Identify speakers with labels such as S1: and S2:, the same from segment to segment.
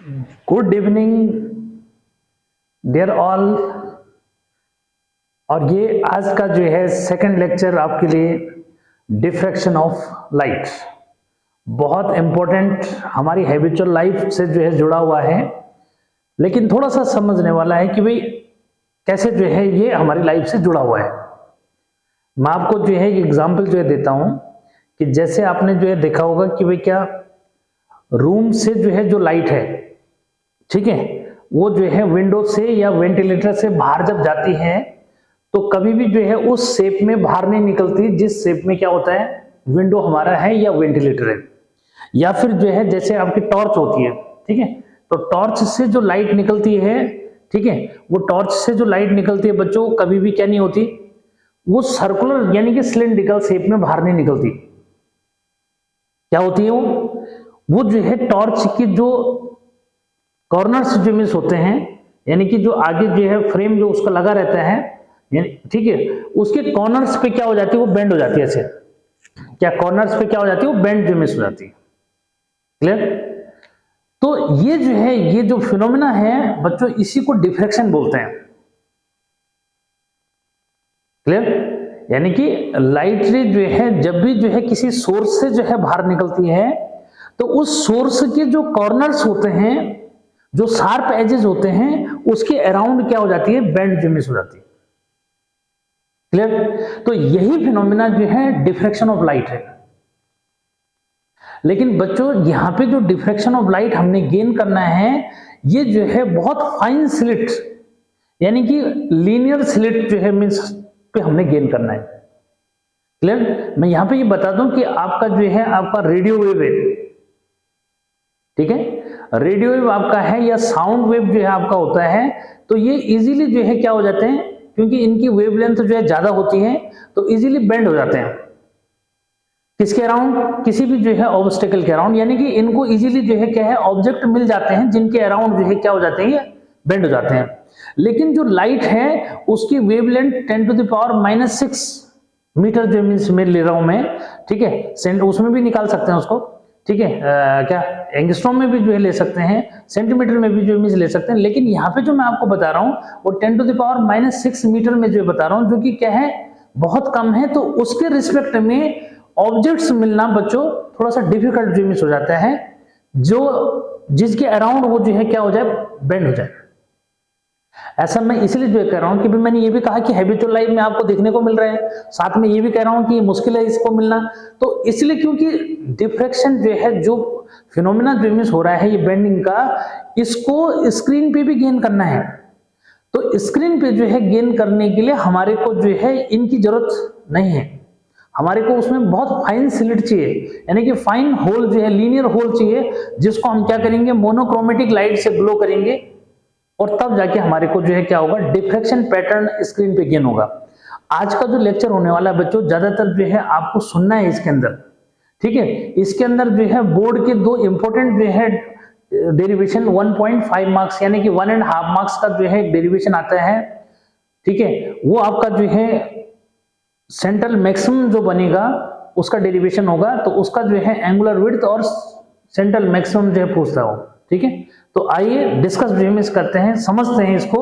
S1: Good evening dear all. और ये आज का जो है सेकंड लेक्चर आपके लिए डिफ्रैक्शन ऑफ लाइट, बहुत इंपॉर्टेंट हमारी हैबिचुअल लाइफ से जो है जुड़ा हुआ है, लेकिन थोड़ा सा समझने वाला है कि भाई कैसे जो है ये हमारी लाइफ से जुड़ा हुआ है। मैं आपको जो है एग्जाम्पल जो है देता हूं कि जैसे आपने जो है देखा होगा कि भाई क्या रूम से जो है जो लाइट है, ठीक है, वो जो है विंडो से या वेंटिलेटर से बाहर जब जाती है तो कभी भी जो है उस शेप में बाहर नहीं निकलती जिस शेप में क्या होता है विंडो हमारा है या वेंटिलेटर है। या फिर जो है जैसे आपकी टॉर्च होती है, ठीक है, तो टॉर्च से जो लाइट निकलती है, ठीक है, वो टॉर्च से जो लाइट निकलती है बच्चों कभी भी क्या नहीं होती, वो सर्कुलर यानी कि सिलेंड्रिकल शेप में बाहर नहीं निकलती। क्या होती है वो जो है टॉर्च की जो कॉर्नर्स जो मिस होते हैं, यानी कि जो आगे जो है फ्रेम जो उसका लगा रहता है, ठीक है, उसके कॉर्नर्स पे क्या हो जाती है, वो बेंड हो जाती है। ऐसे क्या कॉर्नर्स पे क्या हो जाती है, वो बेंड जो मिस हो जाती है। क्लियर? तो ये जो है ये जो फिनोमेना है बच्चों, इसी को डिफ्रैक्शन बोलते हैं। क्लियर? यानी कि लाइट रे जो है जब भी जो है किसी सोर्स से जो है बाहर निकलती है तो उस सोर्स के जो कॉर्नर्स होते हैं, जो शार्प एजेस होते हैं, उसके अराउंड क्या हो जाती है, बेंड जो मिस हो जाती है। क्लियर? तो यही फिनोमेना जो है डिफ्रैक्शन ऑफ लाइट है। लेकिन बच्चों यहां पे जो डिफ्रैक्शन ऑफ लाइट हमने गेन करना है, ये जो है बहुत फाइन स्लिट यानी कि लीनियर स्लिट जो है मींस पे हमने गेन करना है। क्लियर? मैं यहां पे ये बता दूं कि आपका जो है आपका रेडियो वेव है, ठीक है, रेडियो वेव आपका है या साउंड वेव जो है आपका होता है, तो ये इजीली जो है क्या हो जाते हैं, क्योंकि इनकी वेवलेंथ जो है ज्यादा होती है तो इजीली बेंड हो जाते हैं। किसके अराउंड? किसी भी जो है ऑब्स्टेकल के अराउंड, यानी कि इनको इजीली जो है क्या है ऑब्जेक्ट मिल जाते हैं जिनके अराउंड जो है क्या हो जाते हैं, बेंड हो जाते हैं। लेकिन जो लाइट है उसकी वेवलेंथ 10⁻⁻⁶ मीटर जो मीन्स में ले रहा हूं मैं, ठीक है, उसमें भी निकाल सकते हैं उसको, ठीक है, क्या एंगस्ट्रॉम में भी जो है ले सकते हैं, सेंटीमीटर में भी जो मीन्स ले सकते हैं, लेकिन यहाँ पे जो मैं आपको बता रहा हूँ वो 10⁻⁻⁶ मीटर में जो बता रहा हूँ, जो कि क्या है बहुत कम है। तो उसके रिस्पेक्ट में ऑब्जेक्ट्स मिलना बच्चों थोड़ा सा डिफिकल्ट जो मिस हो जाता है, जो जिसके अराउंड वो जो है क्या हो जाए, बेंड हो जाए। ऐसा मैं इसलिए जो कह रहा हूं कि भी मैंने ये भी कहा कि हैबिचुअल लाइफ में आपको देखने को मिल रहे हैं, साथ में ये भी कह रहा हूं कि मुश्किल है इसको मिलना, तो इसलिए क्योंकि डिफ्रैक्शन जो है जो फिनोमेना जो मिस हो रहा है ये बेंडिंग का, इसको स्क्रीन पे भी गेन करना है। तो स्क्रीन पे जो है गेन करने के लिए हमारे को जो है इनकी जरूरत नहीं है, हमारे को उसमें बहुत फाइन स्लिट चाहिए, यानी कि फाइन होल जो है लीनियर होल चाहिए, जिसको हम क्या करेंगे मोनोक्रोमेटिक लाइट से ग्लो करेंगे और तब जाके हमारे को जो है क्या होगा, डिफ्रैक्शन पैटर्न स्क्रीन पे गेन होगा। आज का जो लेक्चर होने वाला है बच्चों ज्यादातर जो है आपको सुनना है इसके अंदर, ठीक है, इसके अंदर जो है बोर्ड के दो इंपॉर्टेंट जो है डेरिवेशन 1.5 मार्क्स यानी कि 1.5 मार्क्स का जो है डेरिवेशन आता है, ठीक है, वो आपका जो है सेंट्रल मैक्सिमम जो बनेगा उसका डेरिवेशन होगा, तो उसका जो है एंगुलर विड्थ और सेंट्रल मैक्सिमम जो है पूछता हो, ठीक है। तो आइए डिस्कस जो है करते हैं, समझते हैं इसको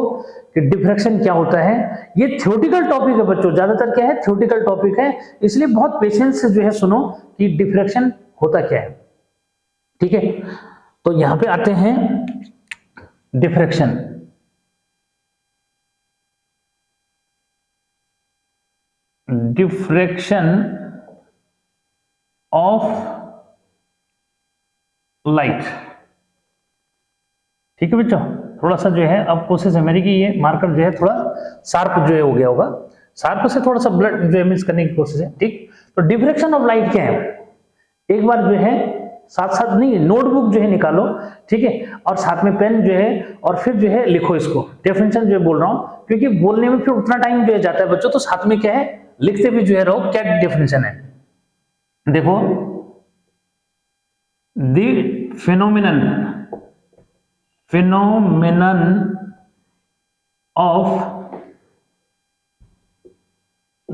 S1: कि डिफ्रैक्शन क्या होता है। ये थ्योरेटिकल टॉपिक है बच्चों, ज्यादातर क्या है थ्योरेटिकल टॉपिक है, इसलिए बहुत पेशेंस से जो है सुनो कि डिफ्रैक्शन होता क्या है, ठीक है। तो यहां पे आते हैं डिफ्रैक्शन। डिफ्रैक्शन ऑफ लाइट, ठीक है बच्चों, थोड़ा सा जो है अब कोशिश है मेरी कि ये मार्कर जो है थोड़ा शार्प जो है हो गया होगा, शार्प से थोड़ा सा ब्लड जो है मिस करने की कोशिश है, ठीक। तो डिफ्रैक्शन ऑफ लाइट क्या है, एक बार जो है साथ साथ नहीं नोटबुक जो है निकालो, ठीक है, और साथ में पेन जो है और फिर जो है लिखो इसको, डेफिनेशन जो है बोल रहा हूं क्योंकि बोलने में फिर उतना टाइम जो है जाता है बच्चों, तो साथ में क्या है लिखते भी जो है रहो क्या डेफिनेशन है। देखो the phenomenon of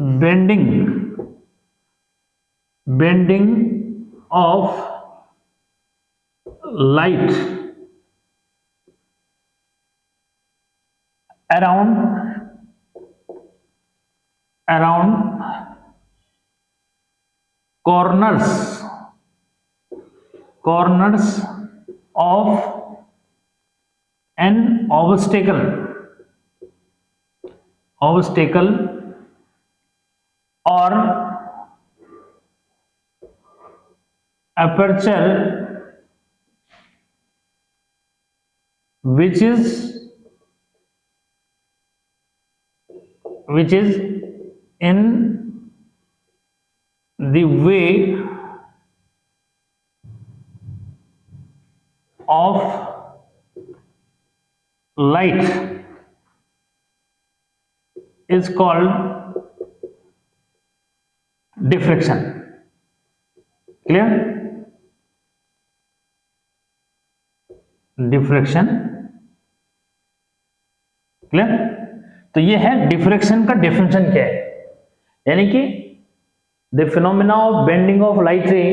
S1: bending of light around corners of an obstacle or aperture which is in the way of light is called diffraction. Clear? Diffraction. Clear? तो ये है डिफ्रैक्शन का डेफिनेशन क्या है, यानी कि the phenomena of bending of light ray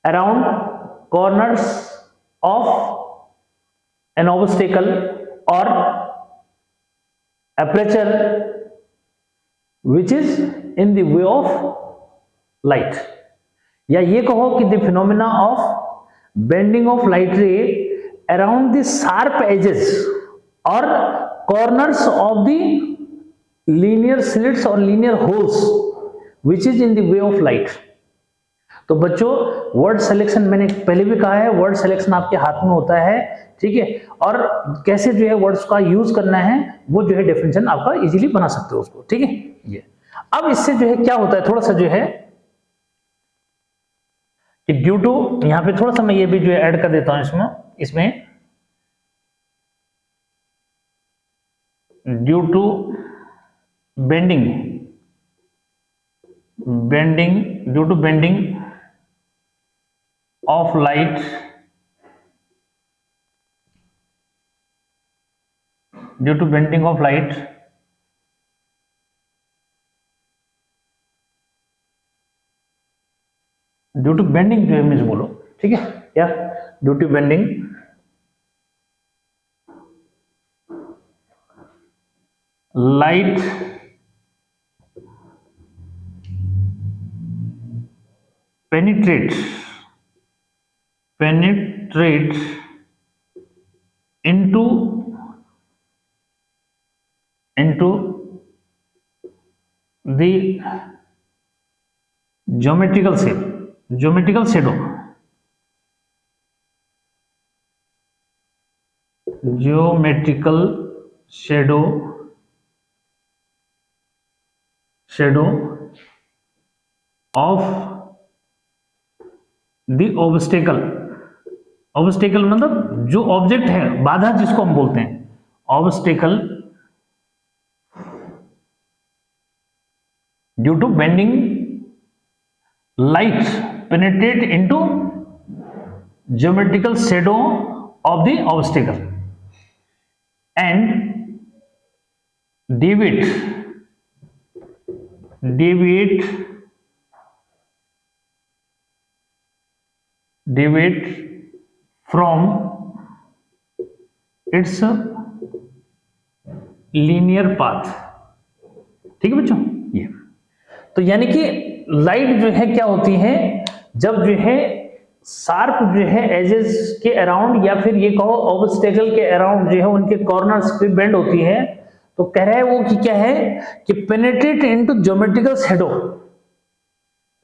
S1: around corners of an obstacle और aperture which is in the way of light, या ये कहो कि the phenomena of bending of light ray around the sharp edges और corners of the linear slits और linear holes which is in the way of light. तो बच्चों word selection मैंने पहले भी कहा है, वर्ड सिलेक्शन आपके हाथ में होता है, ठीक है, और कैसे जो है वर्ड्स का यूज करना है वो जो है डेफिनेशन आपका इजीली बना सकते हो उसको, ठीक है. ये अब इससे जो है क्या होता है, थोड़ा सा जो है कि ड्यू टू, यहां पे थोड़ा सा मैं ये भी जो है ऐड कर देता हूं इसमें due to bending of light due to bending of light due to bending जो है मीन्स बोलो, ठीक है, क्या due to bending light penetrate into the geometrical shadow of the obstacle मतलब जो ऑब्जेक्ट है, बाधा जिसको हम बोलते हैं, obstacle due to bending light penetrate into geometrical shadow of the obstacle and deviate from its linear path. ठीक है बच्चों, ये तो यानी कि लाइट जो है क्या होती है, जब जो है शार्प जो है एजेस के अराउंड या फिर ये कहो ऑब्स्टेकल के अराउंड जो है उनके कॉर्नर्स पे बेंड होती है, तो कह रहा है वो कि क्या है कि पेनिट्रेट इनटू ज्योमेट्रिकल शैडो,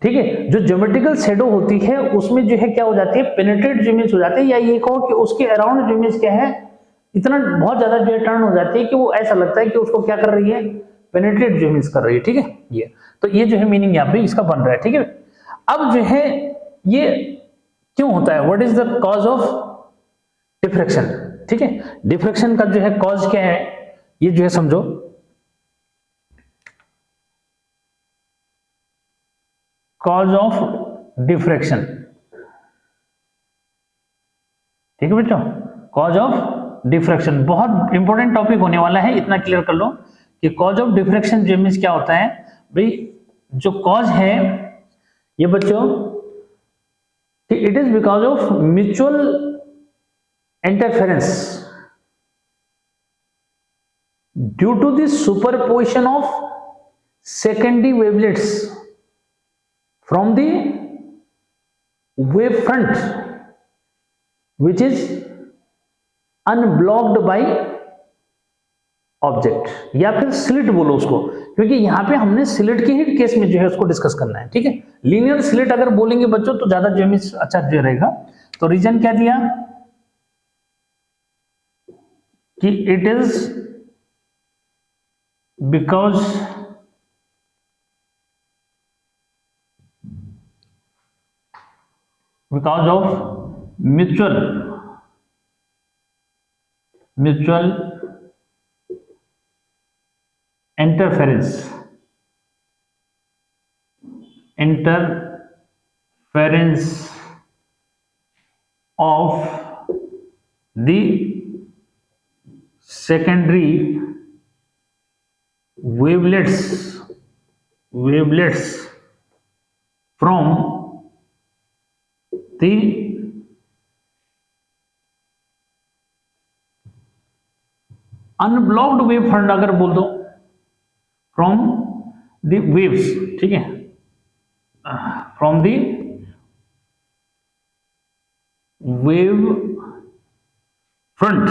S1: ठीक है, जो ज्योमेट्रिकल शैडो होती है उसमें जो है क्या हो जाती है, पेनिट्रेट जो मीन्स हो जाती है, या ये कहो कि उसके अराउंड जो मीन्स क्या है, इतना बहुत ज्यादा जो है टर्न हो जाती है कि वो ऐसा लगता है कि उसको क्या कर रही है, पेनिट्रेट जो मीन्स कर रही है, ठीक है. ये तो ये जो है मीनिंग यहाँ पे इसका बन रहा है, ठीक है. अब जो है ये क्यों होता है, what is the cause of diffraction, ठीक है. डिफ्रैक्शन का जो है कॉज क्या है ये जो है समझो. कॉज ऑफ डिफ्रैक्शन, ठीक है बच्चों, कॉज ऑफ डिफ्रैक्शन बहुत इंपॉर्टेंट टॉपिक होने वाला है, इतना क्लियर कर लो कि कॉज ऑफ डिफ्रैक्शन जो मीन्स क्या होता है भाई. जो कॉज है ये बच्चों कि it is because of mutual interference due to the superposition of secondary wavelets from the wave front which is unblocked by object, या फिर स्लिट बोलो उसको, क्योंकि यहां पे हमने स्लिट के ही केस में जो है उसको डिस्कस करना है, ठीक है। लीनियर स्लिट अगर बोलेंगे बच्चों तो ज्यादा जो है अच्छा जो रहेगा। तो रीजन क्या दिया कि it is because of mutual interference of the secondary wavelets from the unblocked wave front अगर बोल दो फ्रॉम द वेव्स, ठीक है, from the wave front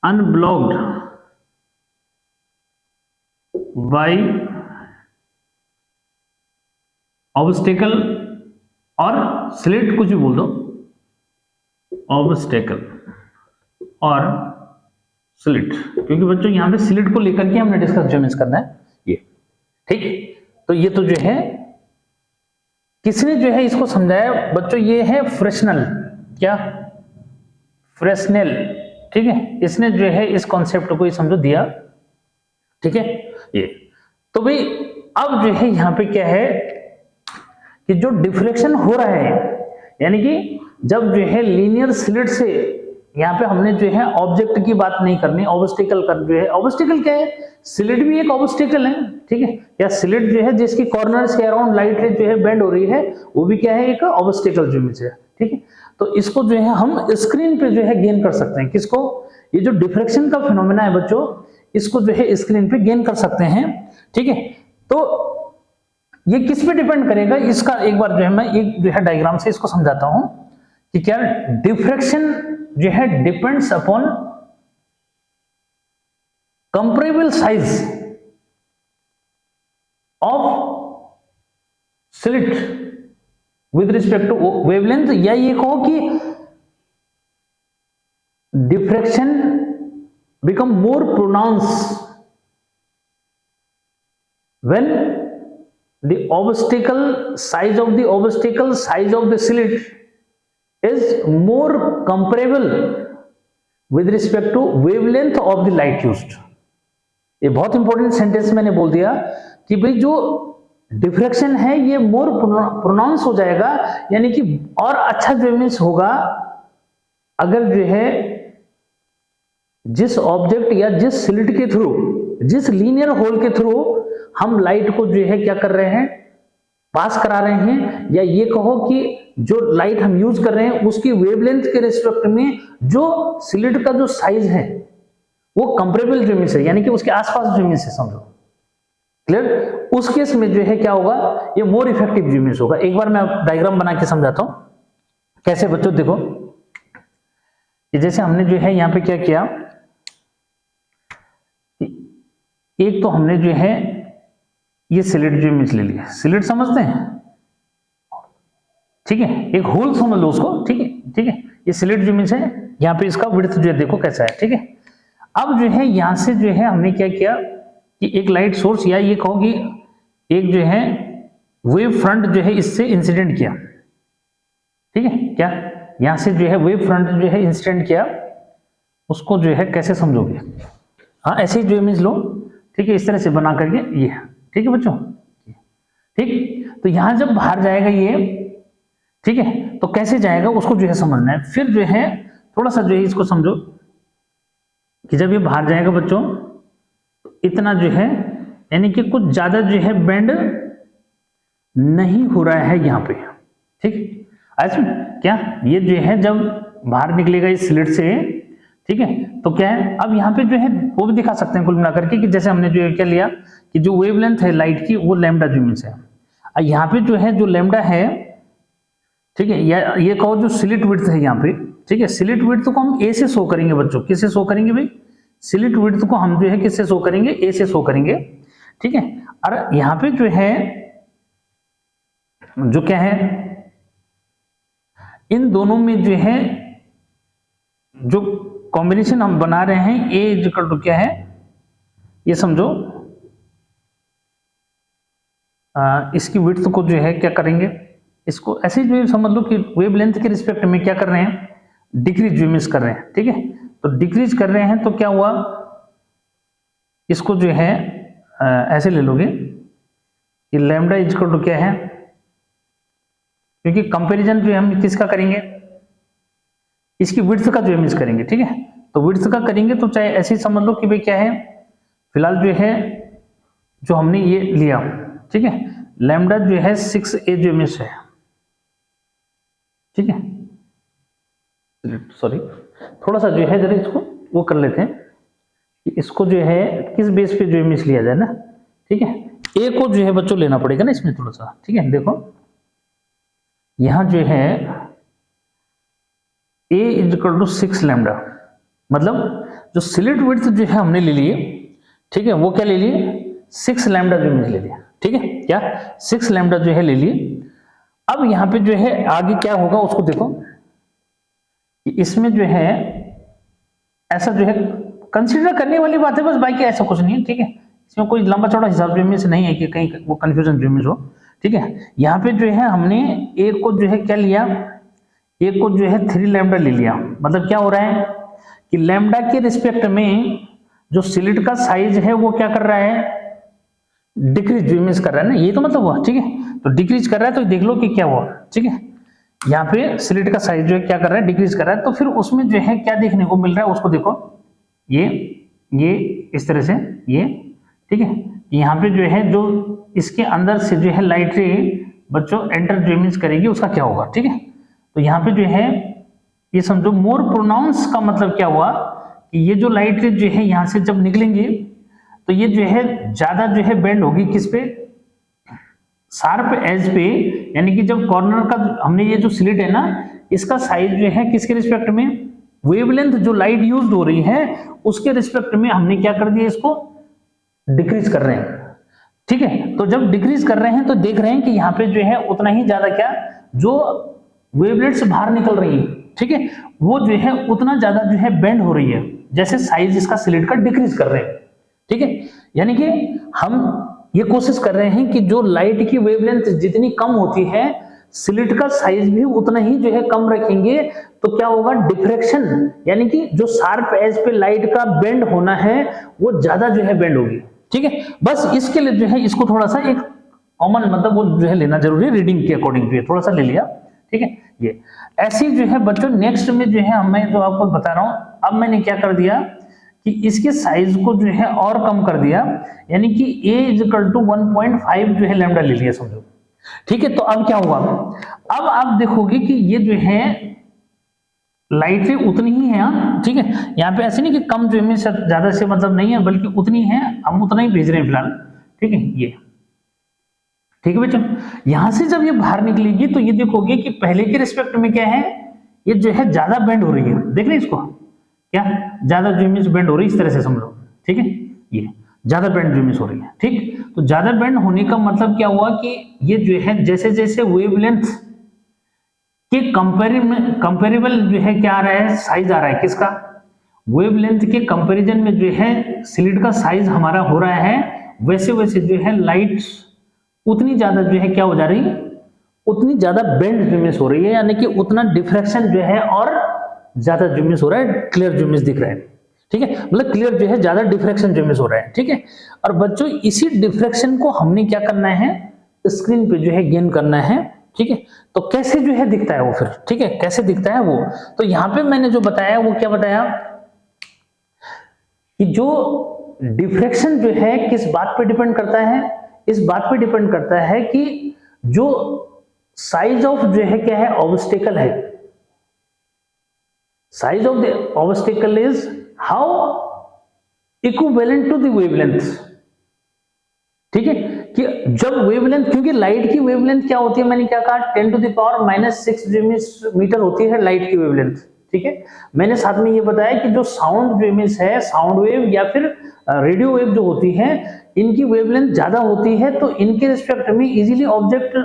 S1: unblocked by obstacle और स्लिट, कुछ भी बोल दो, ऑब्स्टेकल और स्लिट, क्योंकि बच्चों यहां पे स्लिट को लेकर के हमने डिस्कस जो करना है ये, ठीक। तो ये तो जो है किसने जो है इसको समझाया बच्चों, ये है फ्रेशनल, क्या फ्रेशनल, ठीक है, इसने जो है इस कॉन्सेप्ट को समझो दिया, ठीक है। ये तो भाई अब जो है यहां पे क्या है कि जो डिफ्लेक्शन हो रहा है, यानी कि जब जो है लीनियर स्लिट से यहाँ पे हमने जो है ऑब्जेक्ट की बात नहीं करनी, ऑब्स्टिकल कर जो है, ऑब्स्टिकल क्या है, स्लिट भी एक ऑब्स्टिकल है, ठीक है, या स्लिट जो है जिसकी कॉर्नर्स के अराउंड लाइट जो है बेंड हो रही है, वो भी क्या है, एक ऑब्स्टिकल जो है, ठीक है। तो इसको जो है हम स्क्रीन पे जो है गेन कर सकते हैं, किसको, ये जो डिफ्रेक्शन का फिनोमेना है बच्चों, इसको जो है स्क्रीन पे गेन कर सकते हैं, ठीक है। तो ये किस पे डिपेंड करेगा, इसका एक बार जो है मैं एक जो है डायग्राम से इसको समझाता हूं कि क्या डिफ्रेक्शन जो है depends upon comparable size of slit with respect to wavelength, या ये कहो कि diffraction become more pronounce when the obstacle size of the slit is more comparable with respect to wavelength of the light used। ये बहुत important sentence मैंने बोल दिया कि भाई जो डिफ्रेक्शन है ये मोर प्रोनाउंस हो जाएगा, यानी कि और अच्छा जो मीन्स होगा अगर जो है जिस ऑब्जेक्ट या जिस स्लिट के थ्रू, जिस लीनियर होल के थ्रू हम लाइट को जो है क्या कर रहे हैं, पास करा रहे हैं, या ये कहो कि जो लाइट हम यूज कर रहे हैं उसकी वेवलेंथ के रिस्पेक्ट में जो स्लिट का जो साइज है वो कंपेरेबल जो मीन्स है, यानी कि उसके आसपास जो मीन्स है, समझो क्लियर। उस केस में जो है क्या होगा, ये मोर इफेक्टिव जो मीन्स होगा। एक बार मैं डायग्राम बना के समझाता हूं कैसे बच्चों। देखो ये जैसे हमने जो है यहां पे क्या किया, एक तो हमने जो है ये स्लिट जो मीन्स ले लिया, स्लिट समझते हैं, ठीक है, एक होल समझ लो उसको, ठीक है, ठीक है, ये स्लिट जो मीन्स है, यहाँ पे इसका विड्थ जो है देखो कैसा है, ठीक है। अब जो है यहां से जो है हमने क्या किया कि एक लाइट सोर्स, या ये कहो कि एक जो है वेव फ्रंट जो है इससे इंसिडेंट किया, ठीक है, क्या यहां से जो है वेव फ्रंट जो है इंसिडेंट किया, उसको जो है कैसे समझोगे, हाँ ऐसे ही जो मीन्स लो, ठीक है, इस तरह से बना करके ये, ठीक है बच्चों, ठीक। तो यहां जब बाहर जाएगा ये, ठीक है, तो कैसे जाएगा उसको जो है समझना है। फिर जो है थोड़ा सा जो है इसको समझो कि जब ये बाहर जाएगा बच्चों तो इतना जो है, यानी कि कुछ ज्यादा जो है बेंड नहीं हो रहा है यहाँ पे, ठीक। आज क्या ये जो है जब बाहर निकलेगा इस स्लिट से, ठीक है, तो क्या है अब यहाँ पे जो है वो भी दिखा सकते हैं कुल मिलाकर के कि जैसे हमने जो क्या लिया कि जो वेवलेंथ है लाइट की वो लैम्डा ज्यूमिस है। यहाँ पे जो है जो लैम्डा है, ठीक है, या ये कहो जो स्लिट विड्थ है यहाँ पे, ठीक है, स्लिट विड्थ को हम ए से शो करेंगे बच्चों, किससे शो करेंगे भाई, स्लिट विड्थ को हम जो है किससे शो करेंगे, ए से शो करेंगे, ठीक है। और यहाँ पे जो है जो क्या है इन दोनों में जो है जो कॉम्बिनेशन हम बना रहे हैं ए इक्वल टू क्या है, ये समझो इसकी विड्थ को जो है क्या करेंगे, इसको ऐसे जो समझ लो कि वेवलेंथ के रिस्पेक्ट में क्या कर रहे हैं, डिक्रीज ज्यूमिस कर रहे हैं, ठीक है। तो डिक्रीज कर रहे हैं तो क्या हुआ, इसको जो है ऐसे ले लोगे कि लैम्डा इक्वल टू क्या है, क्योंकि कंपैरिजन जो है हम किसका करेंगे, इसकी विड्थ का ज्यूमिस करेंगे, ठीक है। तो विड्थ का करेंगे तो चाहे ऐसे ही समझ लो कि भाई क्या है, फिलहाल जो है जो हमने ये लिया, ठीक है, लैम्डा जो है 6a ज्यूमिस है, ठीक है। सॉरी थोड़ा सा जो है जरा इसको वो कर लेते हैं कि इसको जो है किस बेस पे ज्यूमिस लिया जाए ना, ठीक है। ए को जो है बच्चों लेना पड़ेगा ना इसमें थोड़ा सा, ठीक है। देखो यहां जो है a इक्वल टू 6 लैम्डा, मतलब जो स्लिट विड्थ जो है हमने ले लिए, ठीक है, वो क्या ले लिए 6 लैम्डा ज्यूमिस ले लिया, ठीक है, क्या 6 लैम्डा जो है ले लिए। अब यहाँ पे जो है आगे क्या होगा उसको देखो कि इसमें जो है ऐसा जो है कंसीडर करने वाली बात है बस, बाकी ऐसा कुछ नहीं है, ठीक है। इसमें कोई लंबा चौड़ा हिसाब ज्यूमिस नहीं है कि कहीं वो कंफ्यूजन ज्यूमिस हो, ठीक है। यहाँ पे जो है हमने ए को जो है क्या लिया, ए को जो है 3 लैम्डा ले लिया, मतलब क्या हो रहा है कि लैम्डा के रिस्पेक्ट में जो स्लिट का साइज है वो क्या कर रहा है, डिक्रीज ज्यूमिस कर रहा है ना, ये तो मतलब हुआ, ठीक है। तो डिक्रीज कर रहा है तो देख लो कि क्या हुआ, ठीक है। यहाँ पे स्लिट का साइज जो है क्या कर रहा है, डिक्रीज कर रहा है, तो फिर उसमें जो है क्या देखने को मिल रहा है उसको देखो, ये इस तरह से ये, ठीक है। यहाँ पे जो है जो इसके अंदर से जो है लाइट रे बच्चों एंटर ज्यूमिस करेगी उसका क्या होगा, ठीक है। तो यहाँ पे जो है ये समझो मोर प्रोनाउंस का मतलब क्या हुआ कि ये जो लाइट रे जो है यहाँ से जब निकलेंगे तो ये जो है ज्यादा जो है बेंड होगी किस पे, शार्प एज पे, यानी कि जब कॉर्नर का हमने ये जो स्लिट है ना इसका साइज जो है किसके रिस्पेक्ट में, वेवलेंथ जो लाइट यूज हो रही है उसके रिस्पेक्ट में हमने क्या कर दिया, इसको डिक्रीज कर रहे हैं, ठीक है। तो जब डिक्रीज कर रहे हैं तो देख रहे हैं कि यहाँ पे जो है उतना ही ज्यादा क्या जो वेवलेट्स बाहर निकल रही है, ठीक है, वो जो है उतना ज्यादा जो है बेंड हो रही है, जैसे साइज इसका स्लिट का डिक्रीज कर रहे हैं, ठीक है। यानी कि हम ये कोशिश कर रहे हैं कि जो लाइट की वेवलेंथ जितनी कम होती है स्लिट का साइज भी उतना ही जो है कम रखेंगे, तो क्या होगा, डिफ्रैक्शन, यानी कि जो शार्प एज पे लाइट का बेंड होना है वो ज्यादा जो है बेंड होगी, ठीक है। बस इसके लिए जो है इसको थोड़ा सा एक कॉमन मतलब वो जो है लेना जरूरी है, रीडिंग के अकॉर्डिंग जो है थोड़ा सा ले लिया, ठीक है। ये ऐसी जो है बच्चों नेक्स्ट में जो है मैं जो आपको बता रहा हूं, अब मैंने क्या कर दिया कि इसके साइज को जो है और कम कर दिया, यानी कि a इक्वल टू 1.5 जो है लैम्डा ले लिया समझो, ठीक है। तो अब क्या हुआ, अब आप देखोगे कि ये जो है लाइट रे उतनी ही है, ठीक है। यहाँ पे ऐसे नहीं कि कम जो है ज्यादा से मतलब नहीं है, बल्कि उतनी है, हम उतना ही भेज रहे हैं फिलहाल, ठीक है। ये ठीक है बच्चों, यहां से जब ये बाहर निकलेगी तो ये देखोगे कि पहले के रिस्पेक्ट में क्या है, ये जो है ज्यादा बेंड हो रही है, देख रहे इसको क्या ज्यादा ज्यूमिस बेंड हो रही है, इस तरह से समझो, ठीक है। ये ज्यादा बेंड ज्यूमिस हो रही है, ठीक। तो ज्यादा बेंड होने का मतलब क्या हुआ कि ये जो है जैसे जैसे वेवलेंथ के कंपेरेबल जो है क्या आ रहा है, साइज आ रहा है किसका, वेवलेंथ के कंपैरिजन में जो है स्लिट का साइज हमारा हो रहा है, वैसे वैसे जो है लाइट उतनी ज्यादा जो है क्या हो जा रही, उतनी ज्यादा बेंड ज्यूमिस हो रही है, यानी कि उतना डिफ्रैक्शन जो है और ज्यादा ज्यूमिस हो रहा है, क्लियर ज्यूमिस दिख रहा है, ठीक है। मतलब क्लियर जो है ज्यादा डिफ्रैक्शन ज्यूमिस हो रहा है, ठीक है। और बच्चों इसी डिफ्रैक्शन को हमने क्या करना है, स्क्रीन पे जो है गेन करना है, ठीक है। तो कैसे जो है दिखता है वो फिर, ठीक है, कैसे दिखता है वो, तो यहाँ पे मैंने जो बताया वो क्या बताया कि जो डिफ्रैक्शन जो है किस बात पे डिपेंड करता है, इस बात पे डिपेंड करता है कि जो साइज ऑफ जो है क्या है, ऑब्स्टेकल है। Size of the obstacle is how equivalent to the wavelength. ठीक है, कि जब वेवलेंथ, क्योंकि लाइट की वेवलेंथ क्या होती है, मैंने क्या कहा 10⁻⁻⁶ मीटर होती है लाइट की वेवलेंथ। ठीक है, मैंने साथ में ये बताया कि जो साउंड जो इमेज है, साउंड वेव या फिर रेडियो वेव जो होती है, इनकी वेवलेंथ ज्यादा होती है, तो इनके रिस्पेक्ट में इजीली ऑब्जेक्ट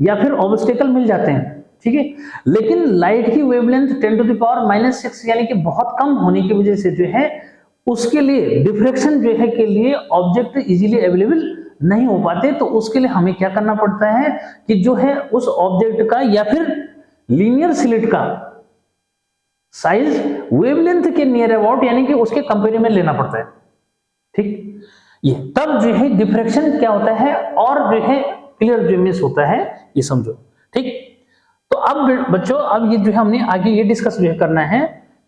S1: या फिर ऑब्स्टेकल मिल जाते हैं। ठीक है, लेकिन लाइट की वेवलेंथ 10⁻⁻⁶ यानी कि बहुत कम होने की वजह से जो है उसके लिए डिफ्रैक्शन जो है के लिए ऑब्जेक्ट इजीली अवेलेबल नहीं हो पाते। तो उसके लिए हमें क्या करना पड़ता है कि जो है उस ऑब्जेक्ट का या फिर लीनियर स्लिट का साइज वेवलेंथ के नियर अबाउट यानी कि उसके कंपेयर में लेना पड़ता है। ठीक, ये तब जो है डिफ्रैक्शन क्या होता है और जो है क्लियर जो इमेज होता है, ये समझो। ठीक, तो अब बच्चों अब ये जो है हमने आगे ये डिस्कस जो है करना है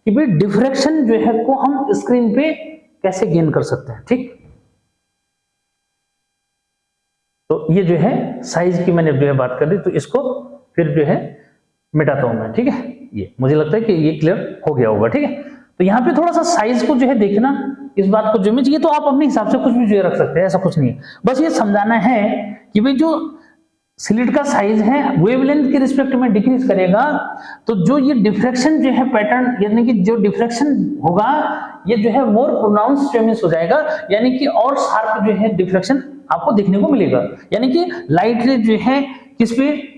S1: कि भाई डिफ्रैक्शन जो है को हम स्क्रीन पे कैसे गेन कर सकते हैं। ठीक, तो ये जो है साइज की मैंने जो है बात कर दी, तो इसको फिर जो है मिटाता हूं मैं। ठीक है, ये मुझे लगता है कि ये क्लियर हो गया होगा। ठीक है, तो यहाँ पे थोड़ा सा साइज को जो है देखना, इस बात को जो में ये तो आप अपने हिसाब से कुछ भी जो है रख सकते हैं, ऐसा कुछ नहीं है। बस ये समझाना है कि भाई जो स्लिट का साइज है वेवलेंथ के रिस्पेक्ट में डिक्रीज करेगा, तो जो ये डिफ्रैक्शन जो है पैटर्न यानी कि जो डिफ्रैक्शन होगा ये जो है मोर प्रोनाउंस हो जाएगा, यानी कि और शार्प जो है डिफ्रैक्शन आपको देखने को मिलेगा। यानी कि लाइट रे जो है किस पे,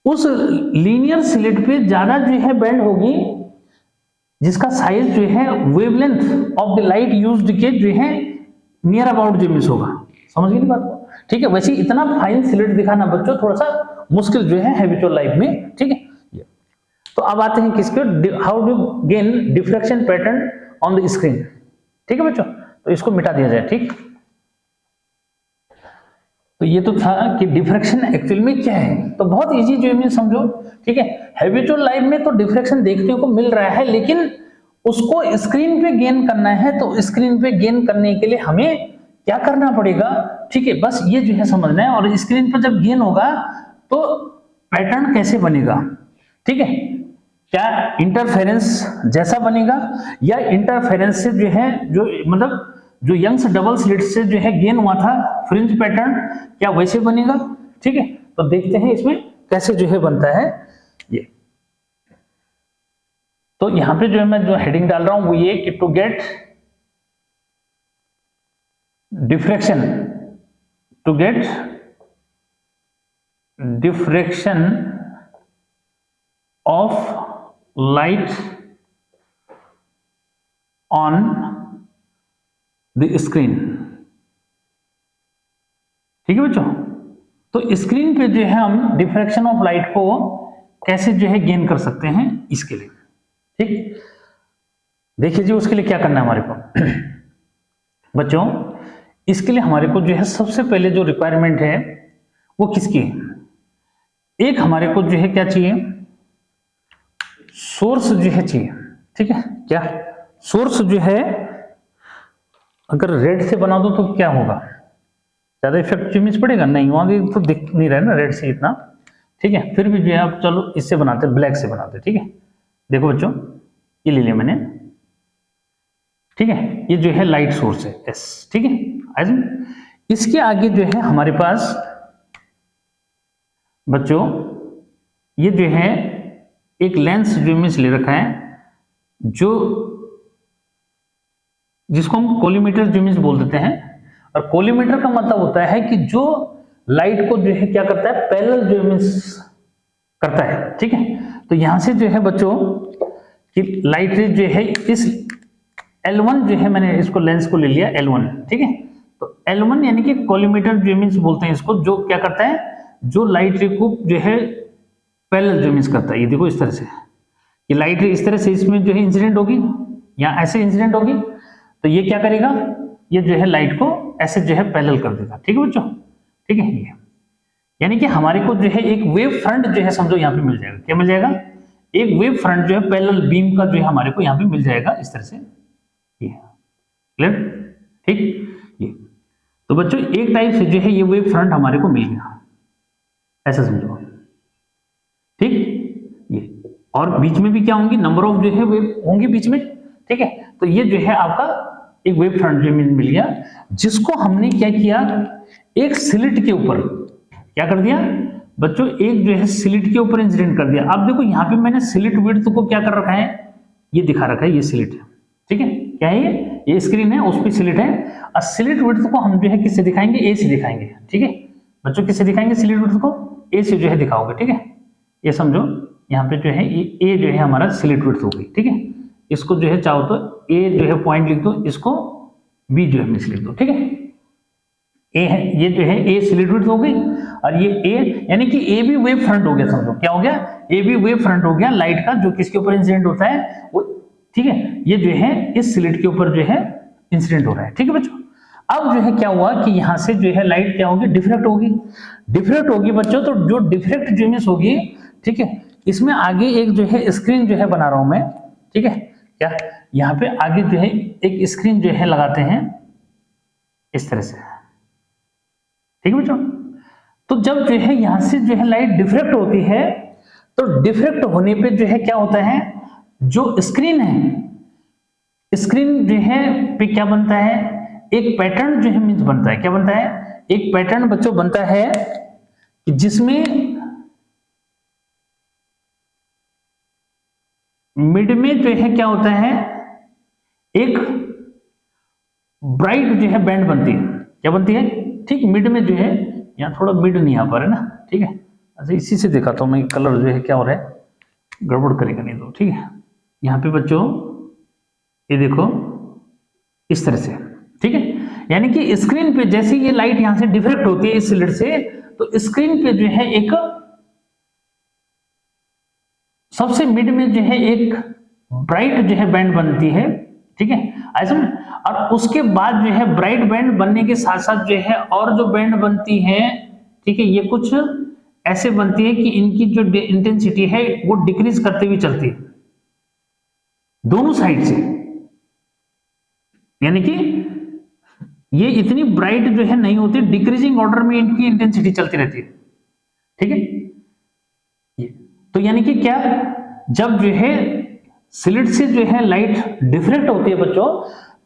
S1: उस लीनियर स्लिट पे ज्यादा जो है बेंड होगी जिसका साइज जो है wavelength of the light used के जो है नियर अबाउट जो मिस होगा। समझ गए बात को? ठीक है, वैसे इतना फाइन स्लिट दिखाना बच्चों थोड़ा सा मुश्किल जो है हैबिचुअल लाइफ में। ठीक है, तो अब आते हैं किसके, how do gain diffraction pattern on the screen. ठीक है बच्चों, तो इसको मिटा दिया जाए। ठीक, तो ये तो था कि डिफ्रैक्शन एक्चुअल में क्या है, तो बहुत इजी जो है समझो। ठीक है, हैबिचुअल लाइफ में तो डिफ्रैक्शन देखने को मिल रहा है, लेकिन उसको स्क्रीन पे गेन करना है, तो स्क्रीन पे गेन करने के लिए हमें क्या करना पड़ेगा। ठीक है, बस ये जो है समझना है। और स्क्रीन पर जब गेन होगा तो पैटर्न कैसे बनेगा। ठीक है, क्या इंटरफेरेंस जैसा बनेगा या इंटरफेरेंस से जो है जो मतलब जो यंग्स डबल स्लिट से जो है गेन हुआ था फ्रिंज पैटर्न, क्या वैसे बनेगा। ठीक है, तो देखते हैं इसमें कैसे जो है बनता है ये। तो यहां पे जो है मैं जो हेडिंग डाल रहा हूं वो ये कि to get diffraction, to get diffraction of light on the screen. ठीक है बच्चों, तो स्क्रीन पे जो है हम डिफ्रैक्शन ऑफ लाइट को कैसे जो है गेन कर सकते हैं इसके लिए। ठीक, देखिए जी उसके लिए क्या करना है हमारे को बच्चों। इसके लिए हमारे को जो है सबसे पहले जो रिक्वायरमेंट है वो किसकी है, एक हमारे को जो है क्या चाहिए, सोर्स जो है चाहिए। ठीक है, क्या सोर्स जो है अगर रेड से बना दो तो क्या होगा, ज्यादा इफेक्ट इमेज पड़ेगा नहीं, वहां तो दिख नहीं रहा है ना रेड से इतना। ठीक है, फिर भी जो है आप चलो इससे बनाते हैं, ब्लैक से बनाते हैं। ठीक है, देखो बच्चों ये ले लिया मैंने। ठीक है, ये जो है लाइट सोर्स है एस। ठीक है, इसके आगे जो है हमारे पास बच्चों ये जो है एक लेंस जो इमेज ले रखा है, जो जिसको हम कोलीमीटर जो इमेज बोल देते हैं। और कोलीमीटर का मतलब होता है कि जो लाइट को जो है क्या करता है, पैरेलल जो इमेज करता है। ठीक है, तो यहां से जो है बच्चों कि लाइट रे जो है इस L1 जो है, मैंने इसको लेंस को ले लिया L1। ठीक है, तो L1 यानी कि कोलीमीटर जो इमेज बोलते हैं इसको, जो क्या करता है, जो लाइट रे को जो है पैरेलल जो इमेज करता है। ये देखो इस तरह से कि लाइट रे इस तरह से इसमें जो है इंसिडेंट होगी या ऐसे इंसिडेंट होगी, तो ये क्या करेगा, ये जो है लाइट को ऐसे जो है पैरेलल कर देगा। ठीक है बच्चों, ठीक है, ये यानी कि हमारे को जो है एक वेव फ्रंट जो है समझो यहाँ पे मिल जाएगा। क्या मिल जाएगा, एक वेव फ्रंट जो है पैरेलल बीम का जो है हमारे को यहाँ पे मिल जाएगा इस तरह से। ये क्लियर, ठीक। ये तो बच्चों एक टाइप से जो है ये वेव फ्रंट हमारे को मिल गया, ऐसा समझो। और बीच में भी क्या होंगी, नंबर ऑफ जो है वेव होंगी बीच में, ठीक है। तो ये जो है आपका एक वेव फ्रंट जो मिल गया, जिसको हमने क्या किया, एक स्लिट के ऊपर क्या कर दिया बच्चों, एक जो है स्लिट के ऊपर इंसिडेंट कर दिया। अब देखो यहाँ पे मैंने स्लिट विड्थ को क्या कर रखा है, ये दिखा रखा है, ये स्लिट है, ठीक है। क्या है ये स्क्रीन है, उस पर स्लिट है। और स्लिट विड्थ को हम जो है किससे दिखाएंगे, ए से दिखाएंगे, ठीक है बच्चों। किससे दिखाएंगे स्लिट विड्थ को, ए से जो है दिखाओगे, ठीक है। ये समझो यहाँ पे जो है ए जो है हमारा स्लिट विड्थ हो गई, ठीक है। इसको जो है चाहो तो ए जो है पॉइंट लिख दो, इसको बी जो है मिस लिख दो, ठीक है। ए है, ये जो है ए स्लिट विड्थ हो गई, और ये ए यानी कि ए भी वेव फ्रंट हो गया, समझो क्या हो गया, ए भी वेव फ्रंट हो गया लाइट का, जो किसके ऊपर इंसिडेंट होता है वो, ठीक है। ये जो है इस स्लिट के ऊपर जो है इंसिडेंट हो रहा है, ठीक है बच्चों। अब जो है क्या हुआ कि यहां से जो है लाइट क्या होगी, डिफ्रेक्ट होगी। डिफ्रेक्ट होगी बच्चों, तो जो डिफ्रेक्ट जो इमेज होगी, ठीक है, इसमें आगे एक जो है स्क्रीन जो है बना रहा हूं मैं, ठीक है। क्या यहाँ पे आगे जो है एक स्क्रीन जो है लगाते हैं इस तरह से, ठीक है बच्चों। तो जब जो है यहां से जो है लाइट डिफ्रेक्ट होती है, तो डिफ्रेक्ट होने पे जो है क्या होता है, जो स्क्रीन है, स्क्रीन जो है पे क्या बनता है, एक पैटर्न जो है मीन्स बनता है, क्या बनता है, एक पैटर्न बच्चों बनता है कि जिसमें मिड में जो है क्या होता है, एक ब्राइट जो है बैंड बनती है, क्या बनती है, ठीक मिड में जो है, यहाँ थोड़ा मिड नहीं आ पा रहा है ना, ठीक है। अच्छा इसी से दिखाता हूं मैं, कलर जो है क्या हो रहा है, गड़बड़ करेगा नहीं तो, ठीक है। यहाँ पे बच्चों ये देखो इस तरह से, ठीक है। यानी कि स्क्रीन पे जैसे ये लाइट यहां से डिफ्रेक्ट होती है इस स्लिट से, तो स्क्रीन पे जो है एक सबसे मिड में जो है एक ब्राइट जो है बैंड बनती है, ठीक है ऐसा। और उसके बाद जो है ब्राइट बैंड बनने के साथ साथ जो है और जो बैंड बनती है, ठीक है, ये कुछ ऐसे बनती है कि इनकी जो इंटेंसिटी है वो डिक्रीज करते हुए चलती है दोनों साइड से, यानी कि ये इतनी ब्राइट जो है नहीं होती, डिक्रीजिंग ऑर्डर में इनकी इंटेंसिटी चलती रहती है, ठीक है। तो यानी कि क्या, जब जो है स्लिट से जो है लाइट डिफ्रेक्ट होती है बच्चों,